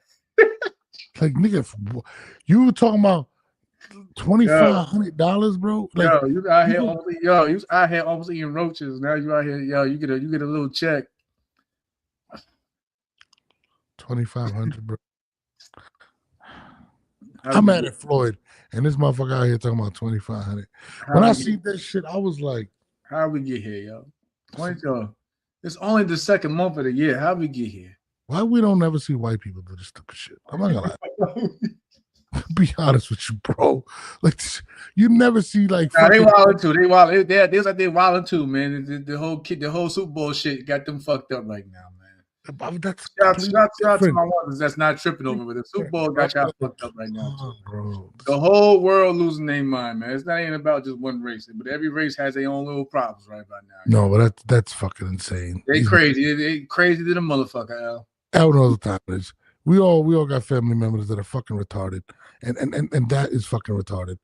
like, nigga, you were talking about $2,500, bro. Like, yo, you out here almost eating roaches. Now you out here, yo, you get a little check. $2,500, bro. I'm mad at Floyd, and this motherfucker out here talking about $2,500. When I see that shit, I was like, "How we get here, yo? It's only the second month of the year. How we get here? Why we don't never see white people do this stupid shit? I'm not gonna lie. Be honest with you, bro. Like, you never see like. Nah, they wilding too. They wilding. They wilding too, man. The whole Super Bowl shit got them fucked up right now, man. That's shout to my ones that's not tripping over with the Super Bowl got y'all fucked up right now, too. Bro. The whole world losing their mind, man. It's not even about just one race, but every race has their own little problems right about now. No, but that's fucking insane. They crazy. They crazy to the motherfucker, Al. I don't know the time it is. We all got family members that are fucking retarded, and that is fucking retarded.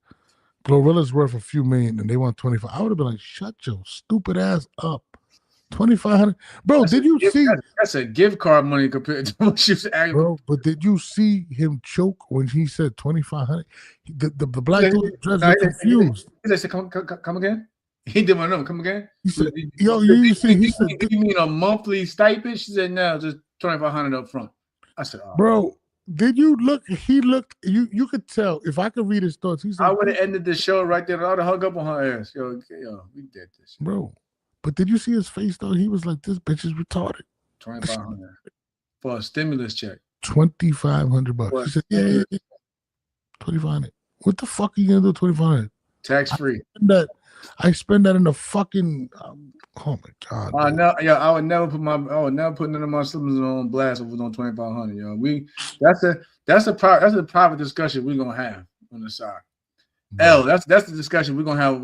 Glorilla's worth a few million, and they want 25. I would have been like, shut your stupid ass up. 2,500, bro. Did you see? That's a gift card money compared to what she was asking. Bro, but did you see him choke when he said 2,500? The black dude was confused. He said, "Come again." He did one of them. Come again. He said, "Yo, you see?" He said, "You mean a monthly stipend?" She said, "No, just 2,500 up front." I said, "Oh. Bro, did you look? He looked. You could tell if I could read his thoughts. He said, I would have ended the show right there. I would have hung up on her ass. Yo, we did this, bro. But did you see his face though? He was like, "This bitch is retarded." 2,500 for a stimulus check. $2,500. He said, "Yeah, 2,500. What the fuck are you gonna do? 2,500 tax free." I spend that in the fucking. Oh my god! I would never put none of my slippers on blast if it was on 2,500. Yo, that's a private discussion we're gonna have on the side. L, that's the discussion we're gonna have.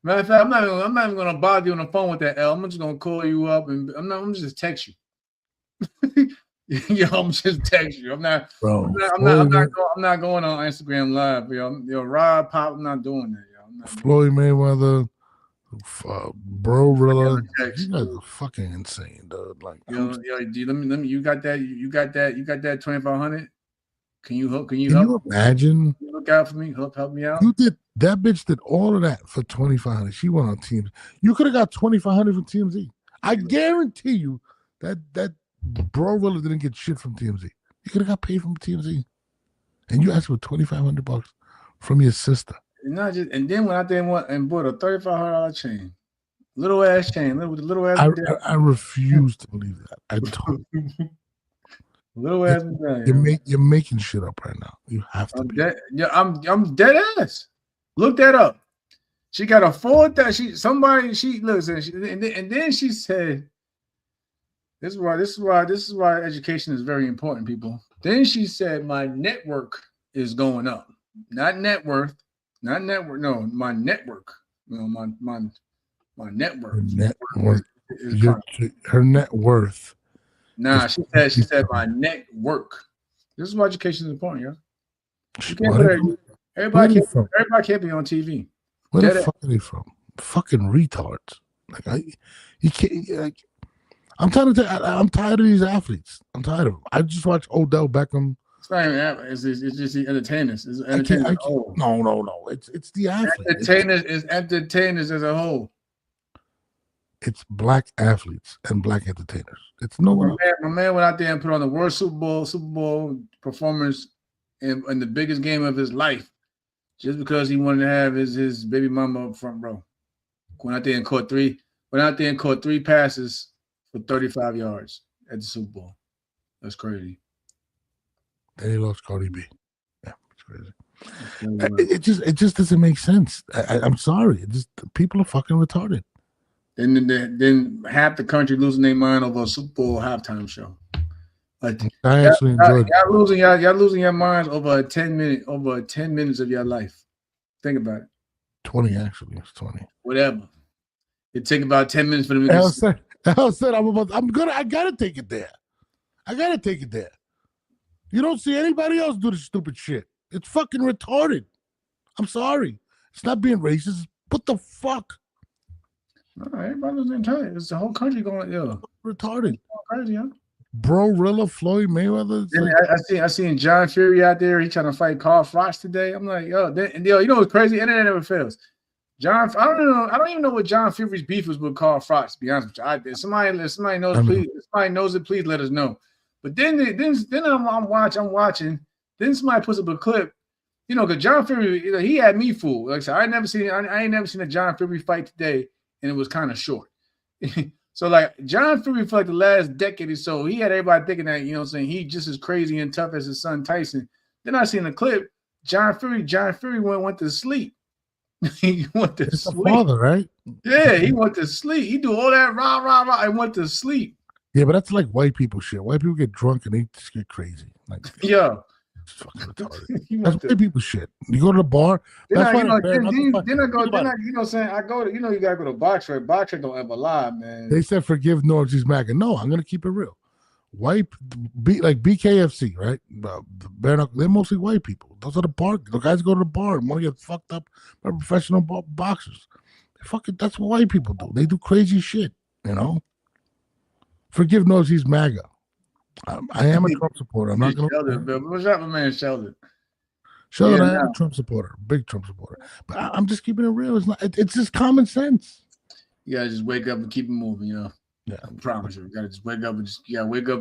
Matter of fact, I'm not even gonna bother you on the phone with that L. I'm just gonna call you up and I'm just text you. I'm just text you. I'm not going on Instagram Live. Yo, Rob Pop, I'm not doing that. Yo, Floyd Mayweather, Bro Rilla, you guys are fucking insane, dude. Like, let me. You got that? You got that 2,500? Can you help? Can you imagine? Can you look out for me. Help me out. You did that. Bitch did all of that for 2,500. She went on TMZ. You could have got 2,500 from TMZ. I guarantee you that Bro Rilla didn't get shit from TMZ. You could have got paid from TMZ, and you asked for $2,500 from your sister. Not just, and then went out there and bought a $3,500 chain, little ass chain, little ass. I refuse to believe that. I don't. Little ass. You're making shit up right now. You have to. I'm dead ass. Look that up. She got a 4,000. She looks and then she said, This is why education is very important, people. Then she said, my network is going up, not net worth. Not network, no, my network. My network. Her net worth. Nah, she said my network. This is why education is important, yo. Everybody can't be on TV. Where the fuck are they from? Fucking retards. You can't. I'm tired of these athletes. I'm tired of them. I just watched Odell Beckham. It's not even athletes. It's just the entertainers. It's entertainers. No. It's the athletes. Entertainers as a whole. It's black athletes and black entertainers. It's no one. My man went out there and put on the worst Super Bowl performance in the biggest game of his life, just because he wanted to have his baby mama up front row. Went out there and caught three passes for 35 yards at the Super Bowl. That's crazy. Then he lost Cardi B. Yeah, it's crazy. It just doesn't make sense. I'm sorry. People are fucking retarded. Then half the country losing their mind over a Super Bowl halftime show. I actually enjoyed it. Y'all losing your minds over 10 minutes of your life. Think about it. 20 actually. It's 20. Whatever. It take about 10 minutes for them to Al said I gotta take it there. I gotta take it there. You don't see anybody else do this stupid shit. It's fucking retarded. I'm sorry. It's not being racist. What the fuck? No, everybody's entitled. It's the whole country going, retarded. Crazy, huh? Bro, Rilla, Floyd Mayweather. I seen John Fury out there. He trying to fight Carl Froch today. I'm like, you know what's crazy? Internet never fails. I don't even know what John Fury's beef was with Carl Froch. To be honest with you, somebody knows. Somebody knows it. Please let us know. But then I'm watching. Then somebody puts up a clip. Because John Fury, he had me fooled. Like I said, I ain't never seen a John Fury fight today, and it was kind of short. So like John Fury for like the last decade or so, he had everybody thinking that, he just as crazy and tough as his son Tyson. Then I seen a clip, John Fury went to sleep. He went to it's sleep. The father, right? Yeah, he went to sleep. He do all that rah, and went to sleep. Yeah, but that's like white people shit. White people get drunk and they just get crazy. Like, yeah. It's fucking retarded. That's white people shit. You go to the bar. That's why I go. You gotta go to Box Trade. Box Trade don't ever lie, man. They said forgive Norm, she's mad. No, I'm gonna keep it real. like BKFC, right? They're mostly white people. Those are the guys go to the bar and want to get fucked up by professional boxers. That's what white people do. They do crazy shit, you know. Forgive knows he's MAGA. I am a Trump supporter. I'm not going to. What's up, my man Sheldon? Sheldon, I am a Trump supporter, big Trump supporter. But I'm just keeping it real. It's just common sense. You gotta just wake up and keep it moving, Yeah, I promise you. You gotta just wake up and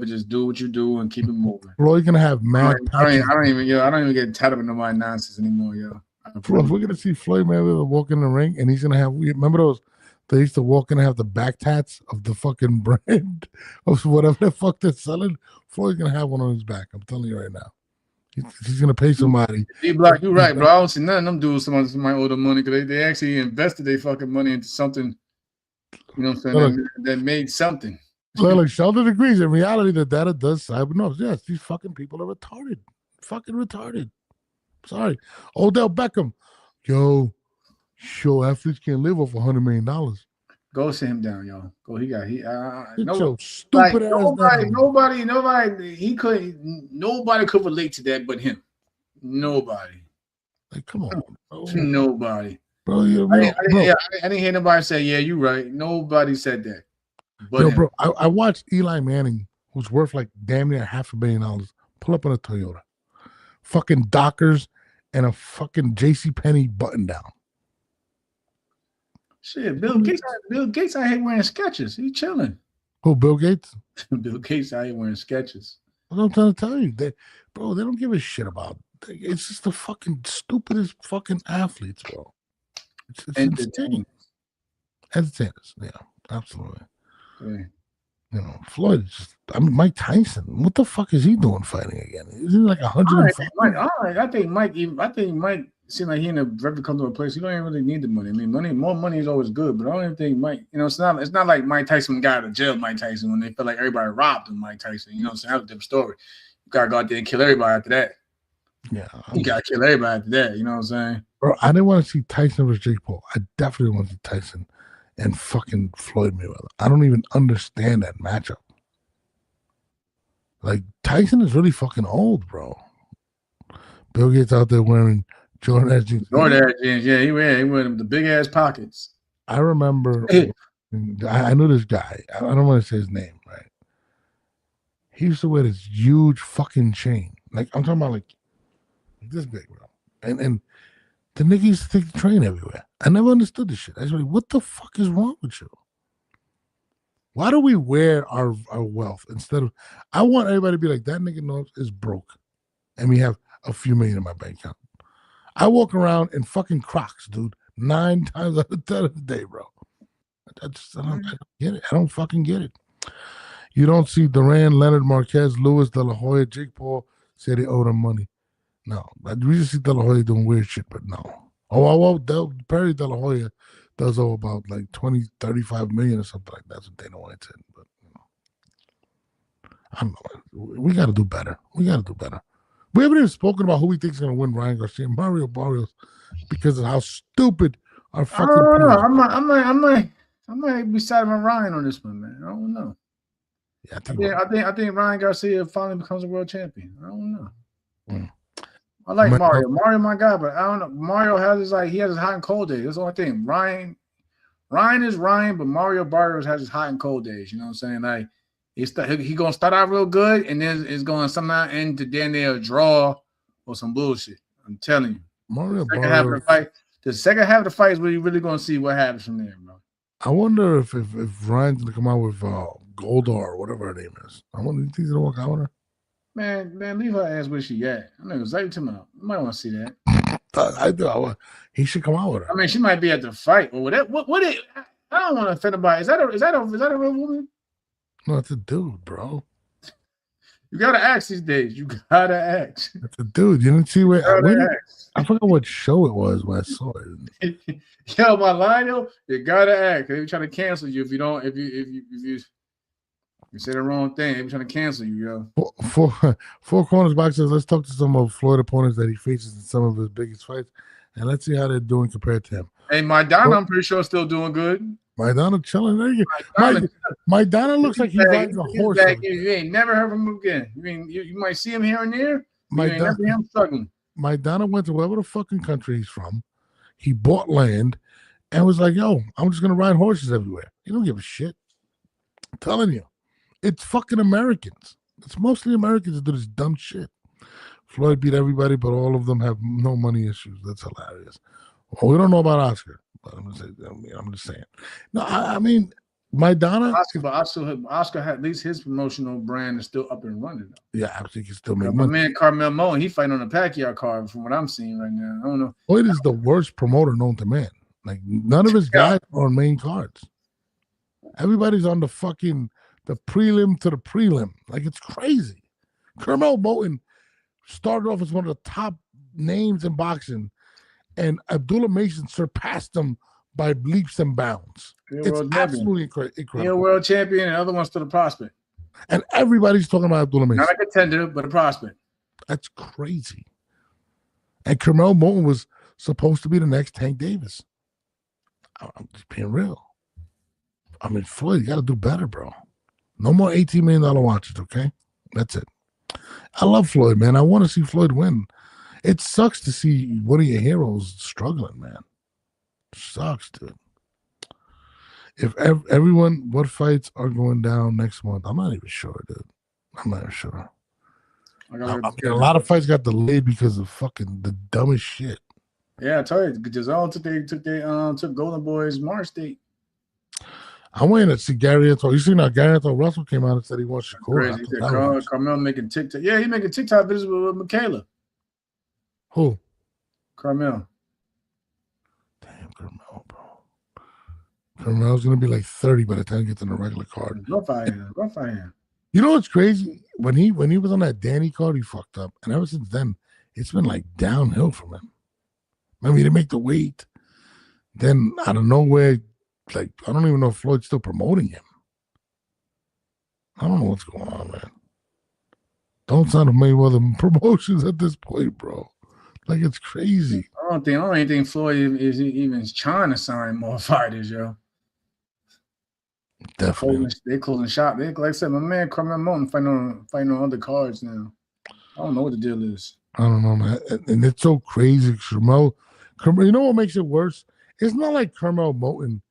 just do what you do and keep it moving. Floyd's gonna have mad. I don't even get tired of nobody nonsense anymore, We're gonna see Floyd Mayweather walk in the ring, and he's gonna have. Remember those? They used to walk in and have the back tats of the fucking brand of whatever the fuck they're selling. Floyd's gonna have one on his back. I'm telling you right now. He's gonna pay somebody. D-Block, you're right, bro. I don't see none of them dudes. Somebody owe them money because they actually invested their fucking money into something. You know what I'm saying? That made something. Like Sheldon agrees. In reality, the data does side with no. Yes, these fucking people are retarded. Fucking retarded. Sorry. Odell Beckham. Yo, athletes can't live off $100 million. Go sit him down, yo. Go. Stupid ass. Nobody could relate to that but him. Nobody. Like, come on, bro. Nobody. Bro, I didn't hear nobody say, yeah, you're right. Nobody said that. But bro, I watched Eli Manning, who's worth like damn near $500 million, pull up on a Toyota. Fucking Dockers and a fucking JCPenney button down. Shit, Bill Gates out here wearing Skechers. He chilling. Who, Bill Gates? Bill Gates out here wearing Skechers. What I'm trying to tell you. They don't give a shit about it. It's just the fucking stupidest fucking athletes, bro. It's insane. Entertainers, yeah, absolutely. Yeah. You know, Floyd is just, Mike Tyson. What the fuck is he doing fighting again? Isn't he like 105? I think Mike seems like he in a very comfortable place. He don't even really need the money. I mean, more money is always good, but I don't even think Mike, it's not like Mike Tyson got out of jail, Mike Tyson, when they felt like everybody robbed him, Mike Tyson. You know what I'm saying? That's a different story. You gotta go out there and kill everybody after that. Yeah. You gotta kill everybody after that, you know what I'm saying? Bro, I didn't want to see Tyson versus Jake Paul. I definitely want to see Tyson and fucking Floyd Mayweather. I don't even understand that matchup. Like, Tyson is really fucking old, bro. Bill Gates out there wearing Jordan Air jeans. Yeah, he wearing the big ass pockets. I remember, I knew this guy. I don't want to say his name, right? He used to wear this huge fucking chain. Like, I'm talking about like this big, bro. And the nigga used to take the train everywhere. I never understood this shit. I was like, what the fuck is wrong with you? Why do we wear our wealth instead of? I want everybody to be like, that nigga knows is broke, and we have a few million in my bank account. I walk around in fucking Crocs, dude, 9 times out of 10 of the day, bro. I don't get it. I don't fucking get it. You don't see Duran, Leonard Marquez, Luis De La Hoya, Jake Paul say they owe them money. No, we just see De La Hoya doing weird shit, but no. Perry De La Hoya does owe about like 20, 35 million or something like that. That's what Dana White said. But I don't know. We got to do better. We haven't even spoken about who we think is going to win Ryan Garcia, Mario Barrios, because of how stupid our fucking. I don't know. I might be siding with Ryan on this one, man. I don't know. Yeah, I think Ryan Garcia finally becomes a world champion. I don't know. I like Mario. Mario, my guy, but I don't know. Mario has his hot and cold days. That's the only thing. Ryan is Ryan, but Mario Barrios has his hot and cold days. You know what I'm saying? Like he's gonna start out real good, and then it's gonna somehow end to then they'll draw or some bullshit. I'm telling you. Mario the Barrios. second half of the fight is where you're really gonna see what happens from there, bro. I wonder if Ryan's gonna come out with Goldar or whatever her name is. I wonder if he's gonna walk out with her. Man, leave her ass where she at. I know exactly to you might want to see that. I do. He should come out with her. I mean, she might be at the fight or whatever. I don't want to offend anybody. Is that a real woman? No, it's a dude, bro. You gotta ask these days. You gotta ask. It's a dude. You didn't see I forgot what show it was when I saw it. Yo, my line, you gotta ask. They be trying to cancel you if you don't. If you say the wrong thing, they be trying to cancel you, yo. Four Corners Boxers. Let's talk to some of Floyd opponents that he faces in some of his biggest fights, and let's see how they're doing compared to him. Hey, Maidana, I'm pretty sure still doing good. Maidana chilling. Maidana looks like he rides a horse. You ain't never heard from him again. I mean, you might see him here and there. You ain't never hear him struggling. Maidana went to wherever the fucking country he's from. He bought land and was like, yo, I'm just going to ride horses everywhere. He don't give a shit. I'm telling you. It's fucking Americans. It's mostly Americans that do this dumb shit. Floyd beat everybody, but all of them have no money issues. That's hilarious. Well, we don't know about Oscar, but I'm just saying. No, I mean, Maidana. Oscar had at least his promotional brand is still up and running. Yeah, I think he can still make money. My man, Carmel Moen, he fighting on a Pacquiao card from what I'm seeing right now. I don't know. Floyd is the worst promoter known to man. Like, none of his guys are on main cards. Everybody's on the prelim to the prelim. Like, it's crazy. Carmel Moen started off as one of the top names in boxing, and Abdullah Mason surpassed him by leaps and bounds. It's absolutely incredible. He's a world champion, and the other one's still a prospect. And everybody's talking about Abdullah Mason. Not a contender, but a prospect. That's crazy. And Carmel Moulton was supposed to be the next Tank Davis. I'm just being real. I mean, Floyd, you got to do better, bro. No more $18 million watches, okay? That's it. I love Floyd, man. I want to see Floyd win. It sucks to see one of your heroes struggling, man. It sucks, dude. If everyone, what fights are going down next month? I'm not even sure, dude. I'm not even sure. A lot of fights got delayed because of fucking the dumbest shit. Yeah, I tell you, Giselle took Golden Boy's March date. I'm waiting to see Gary Anthony. You seen how Gary Anthony Russell came out and said he wants Shakur. Crazy. Carmel making TikTok. Yeah, he making TikTok videos with Michaela. Who? Carmel. Damn, Carmel, bro. Carmel's gonna be like 30 by the time he gets in the regular card. Rough I am. You know what's crazy? When he was on that Danny card, he fucked up, and ever since then, it's been like downhill from him. Maybe he didn't make the weight. Then out of nowhere, like, I don't even know if Floyd's still promoting him. I don't know what's going on, man. Don't sound of Mayweather Promotions at this point, bro. Like, it's crazy. I don't even think Floyd is even trying to sign more fighters, yo. Definitely. They closing shop. Like I said, my man Carmel Moulton fighting on other cards now. I don't know what the deal is. I don't know, man. And it's so crazy. Carmel, you know what makes it worse? It's not like Carmel Moulton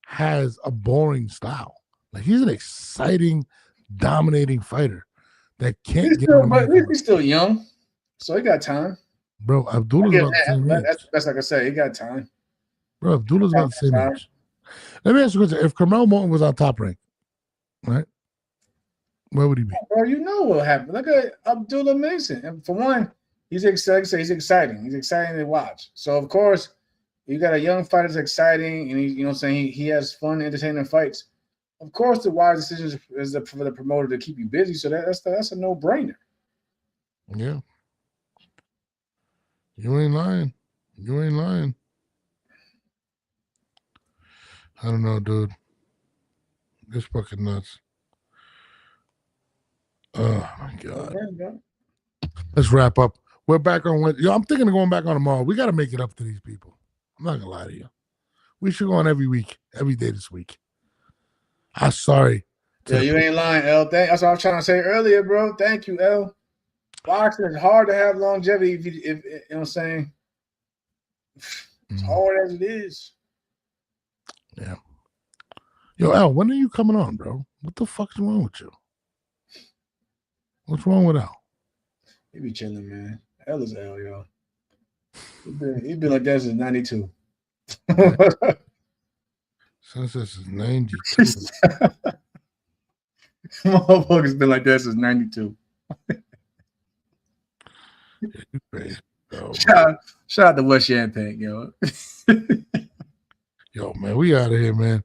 has a boring style. Like, he's an exciting, dominating fighter that can't he's still young, so he got time. Bro, Abdullah's about the same age. That's like I said, he got time. Bro, Abdullah's about the same age. Let me ask you a question. If Carmel Moulton was on Top Rank, right, where would he be? Bro, you know what happened. Look at Abdullah Mason. And for one, he's exciting. He's exciting to watch. So, of course, you got a young fighter that's exciting, and he has fun, entertaining fights. Of course, the wise decision is for the promoter to keep you busy. So that's a no-brainer. Yeah. You ain't lying. I don't know, dude. It's fucking nuts. Oh, my God. Let's wrap up. We're back on Wednesday. Yo, I'm thinking of going back on tomorrow. We got to make it up to these people. I'm not going to lie to you. We should go on every week, every day this week. I'm sorry. Yeah, you ain't lying, L. That's what I was trying to say earlier, bro. Thank you, L. Boxing is hard to have longevity if you know what I'm saying. It's hard as it is. Yeah. Yo, L, when are you coming on, bro? What the fuck's wrong with you? What's wrong with L? He be chilling, man. L is L, yo. He been like that since 92. Since this is 92. Motherfuckers been like that since 92. Shout out to West Champagne, yo. Yo, man, we out of here, man.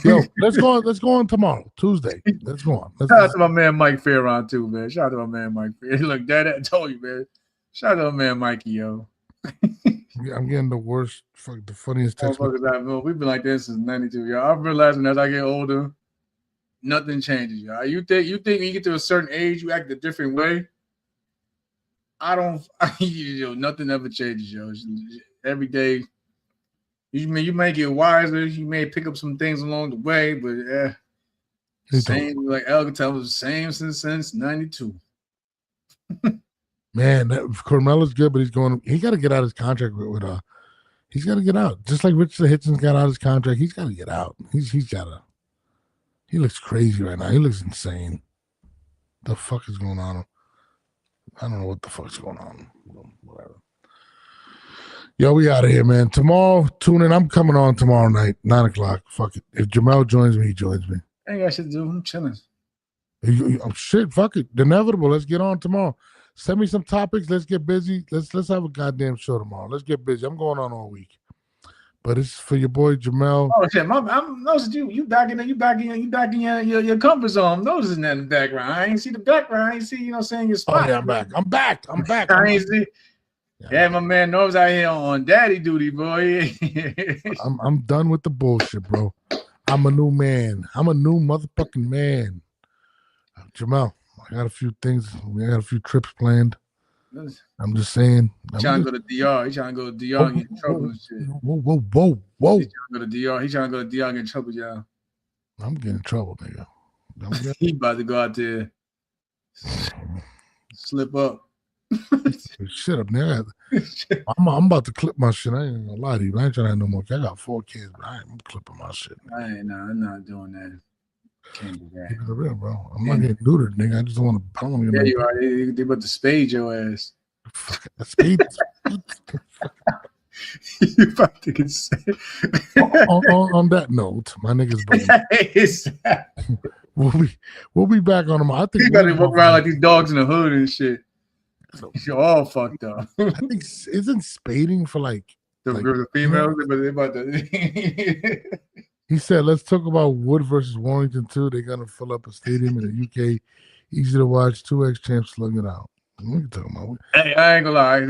Yo, let's go on tomorrow, Tuesday. Let's go on. Shout out to my man Mike Farron too, man. Shout out to my man Mike Farron. Look, Dad, I told you, man. Shout out to my man Mikey, yo. I'm getting the worst, the funniest text. We've been like this since 92, yo. I'm realizing as I get older, nothing changes, yo. You think when you get to a certain age, you act a different way? Nothing ever changes, yo. Every day, You may get wiser. You may pick up some things along the way, but same like El can tell, was the same since '92. Man, Carmelo's good, but he got to get out his contract with he's got to get out. Just like Richard Hitchens got out his contract, he's got to get out. He looks crazy right now. He looks insane. The fuck is going on? I don't know what the fuck's going on. Whatever. Yo, we out of here, man. Tomorrow, tune in. I'm coming on tomorrow night, 9 o'clock. Fuck it. If Jamel joins me, he joins me. I ain't got shit to do. I'm chilling. Shit, fuck it. The inevitable. Let's get on tomorrow. Send me some topics. Let's get busy. Let's have a goddamn show tomorrow. Let's get busy. I'm going on all week. But it's for your boy Jamel. Oh shit! I'm noticing you back in your comfort zone. I'm noticing that in the background. I ain't see the background. I ain't see your spot. Oh yeah, I'm back. I ain't see. Yeah, my man knows out here on daddy duty, boy. I'm done with the bullshit, bro. I'm a new man. I'm a new motherfucking man. Jamel, I got a few things. We got a few trips planned. I'm just saying. Trying to go to DR. He's trying to go to DR and get in trouble and shit. Whoa. He's trying to go to DR. He's trying to go to DR and get in trouble, y'all. I'm getting in trouble, nigga. He about to go out there, slip up. Shit up there. I'm about to clip my shit. I ain't gonna lie to you. I ain't trying to have no more. I got 4 kids, but I'm clipping my shit. I'm not doing that. Can't do that. Keep it real, bro. I'm not getting neutered, nigga. I just don't want to. Yeah, you are. They about to spade your ass. Spade. You about to get sick. On that note, my niggas. We'll be back on them. I think you gotta walk around like these dogs in the hood and shit. You're all fucked up. I think isn't spading for like the females, but they about to. He said, let's talk about Wood versus Warrington too. They're gonna fill up a stadium in the UK. Easy to watch. 2X champs slug it out. What are you talking about? Hey, I ain't gonna lie. We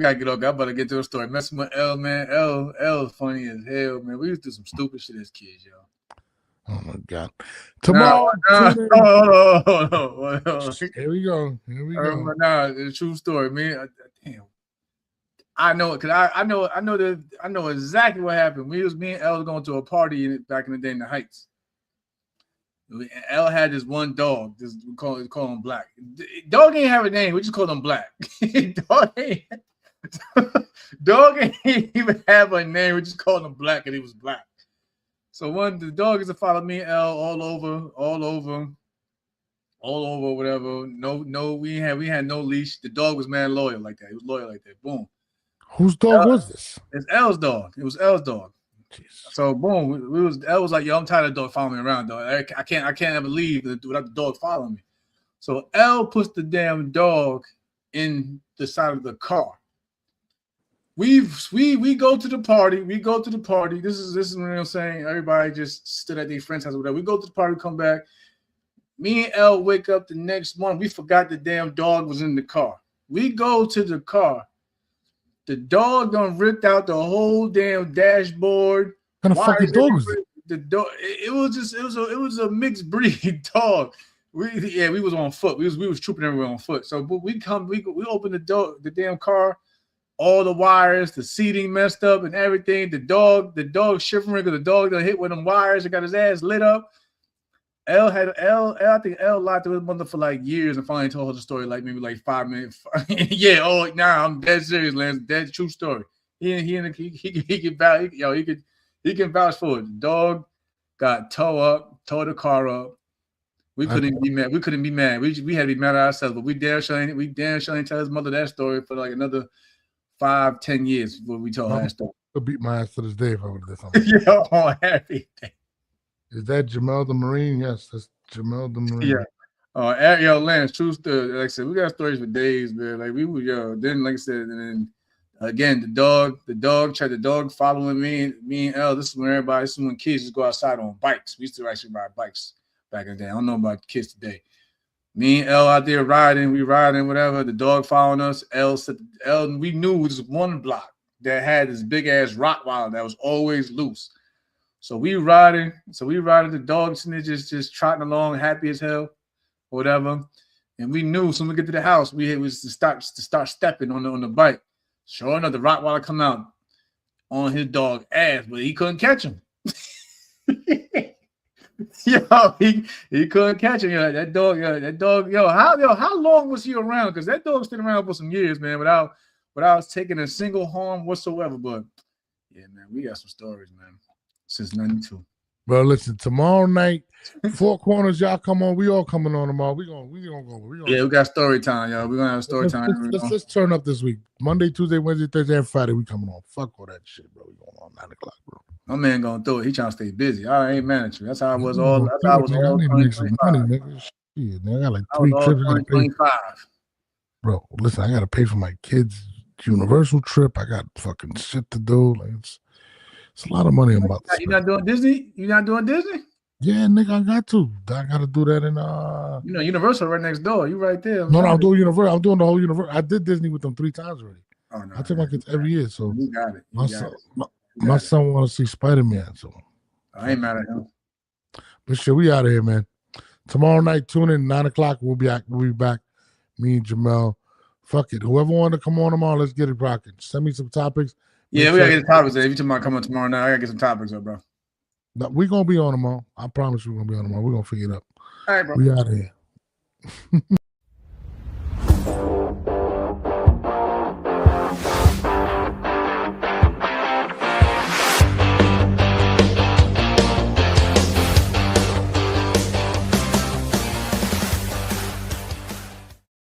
gotta get up. I better get to a story. Messing with L, man. L is funny as hell, man. We used to do some stupid shit as kids, yo. Oh my god! Tomorrow, hold on. Here we go. Nah, it's a true story, man. Damn, I know it because I know exactly what happened. Me and L was going to a party back in the day in the Heights. L had this one dog. We call him Black. Dog ain't have a name. We just called him Black. Dog ain't even have a name. We just called him Black, and he was black. So the dog used to follow me and L all over, whatever. No, we had no leash. The dog was mad loyal like that. He was loyal like that. Boom. Whose dog was this? It's L's dog. It was L's dog. Jesus. So boom, L was like, yo, I'm tired of the dog following me around, dog. I can't ever leave without the dog following me. So L puts the damn dog in the side of the car. We go to the party. This is what I'm saying. Everybody just stood at their friend's house or whatever. We go to the party, come back. Me and L wake up the next morning. We forgot the damn dog was in the car. We go to the car. The dog done ripped out the whole damn dashboard. What kind of fucking dog was it? The dog. It was a mixed breed dog. We was on foot. We was trooping everywhere on foot. So we open the damn car. All the wires, the seating messed up and everything. The dog shivering because the dog done hit with them wires and got his ass lit up. I think L lied to his mother for like years and finally told her the story like maybe like 5 minutes. Yeah, I'm dead serious, Lance. Dead true story. He can vouch for it. The dog got towed the car up. We couldn't be mad. We had to be mad at ourselves, but we damn sure ain't tell his mother that story for like another 5-10 years before we told her that story. I'll beat my ass to this day if I would have done something. Yeah, on everything. Is that Jamel the Marine? Yes, that's Jamel the Marine. Yeah. Yo, Lance, true story. Like I said, we got stories for days, man. Like we were, then like I said, and then again, the dog following me and L. This is when kids just go outside on bikes. We used to actually ride bikes back in the day. I don't know about kids today. Me and L out there riding, whatever. The dog following us. L, we knew it was one block that had this big ass Rottweiler that was always loose. So we riding. The dog sitting there just trotting along, happy as hell, whatever. And we knew when we get to the house, we was to start stepping on the bike. Sure enough, the Rottweiler come out on his dog ass, but he couldn't catch him. Yo, he couldn't catch him. Yo, that dog. Yo, how long was he around? Because that dog stayed around for some years, man, without taking a single harm whatsoever. But yeah, man, we got some stories, man, since '92. Bro, listen, tomorrow night, Four Corners, y'all come on. We all coming on tomorrow. We gonna go. Yeah, we got story time, y'all. We're gonna have story time. Let's turn up this week. Monday, Tuesday, Wednesday, Thursday, and Friday. We coming on. Fuck all that shit, bro. We going on 9 o'clock, bro. My man gonna do it. He trying to stay busy. I ain't mad at you. That's how I was all. That's how I was nigga, all. I need to make some money, nigga. Shit, man. I got like 3 trips. 25. Bro, listen, I gotta pay for my kids' Universal trip. I got fucking shit to do. Like it's a lot of money I'm about to spend. You not doing Disney? You not doing Disney? Yeah, nigga, I got to. I gotta do that in You know, Universal right next door. You right there. No, I'm doing Universal. I'm doing the whole Universal. I did Disney with them 3 times already. Oh, no, I take my kids every year. So you got it. My son want to see Spider-Man. So I ain't mad at him. But shit, we out of here, man. Tomorrow night, tune in 9 o'clock. We'll be back. Me and Jamel. Fuck it. Whoever wanted to come on tomorrow, let's get it rocking. Send me some topics. Yeah, we gotta get the topics. If you talking about coming tomorrow night, I gotta get some topics up, bro. No, we're gonna be on tomorrow. I promise we're gonna be on tomorrow. We're gonna figure it out. All right, bro. We out of here.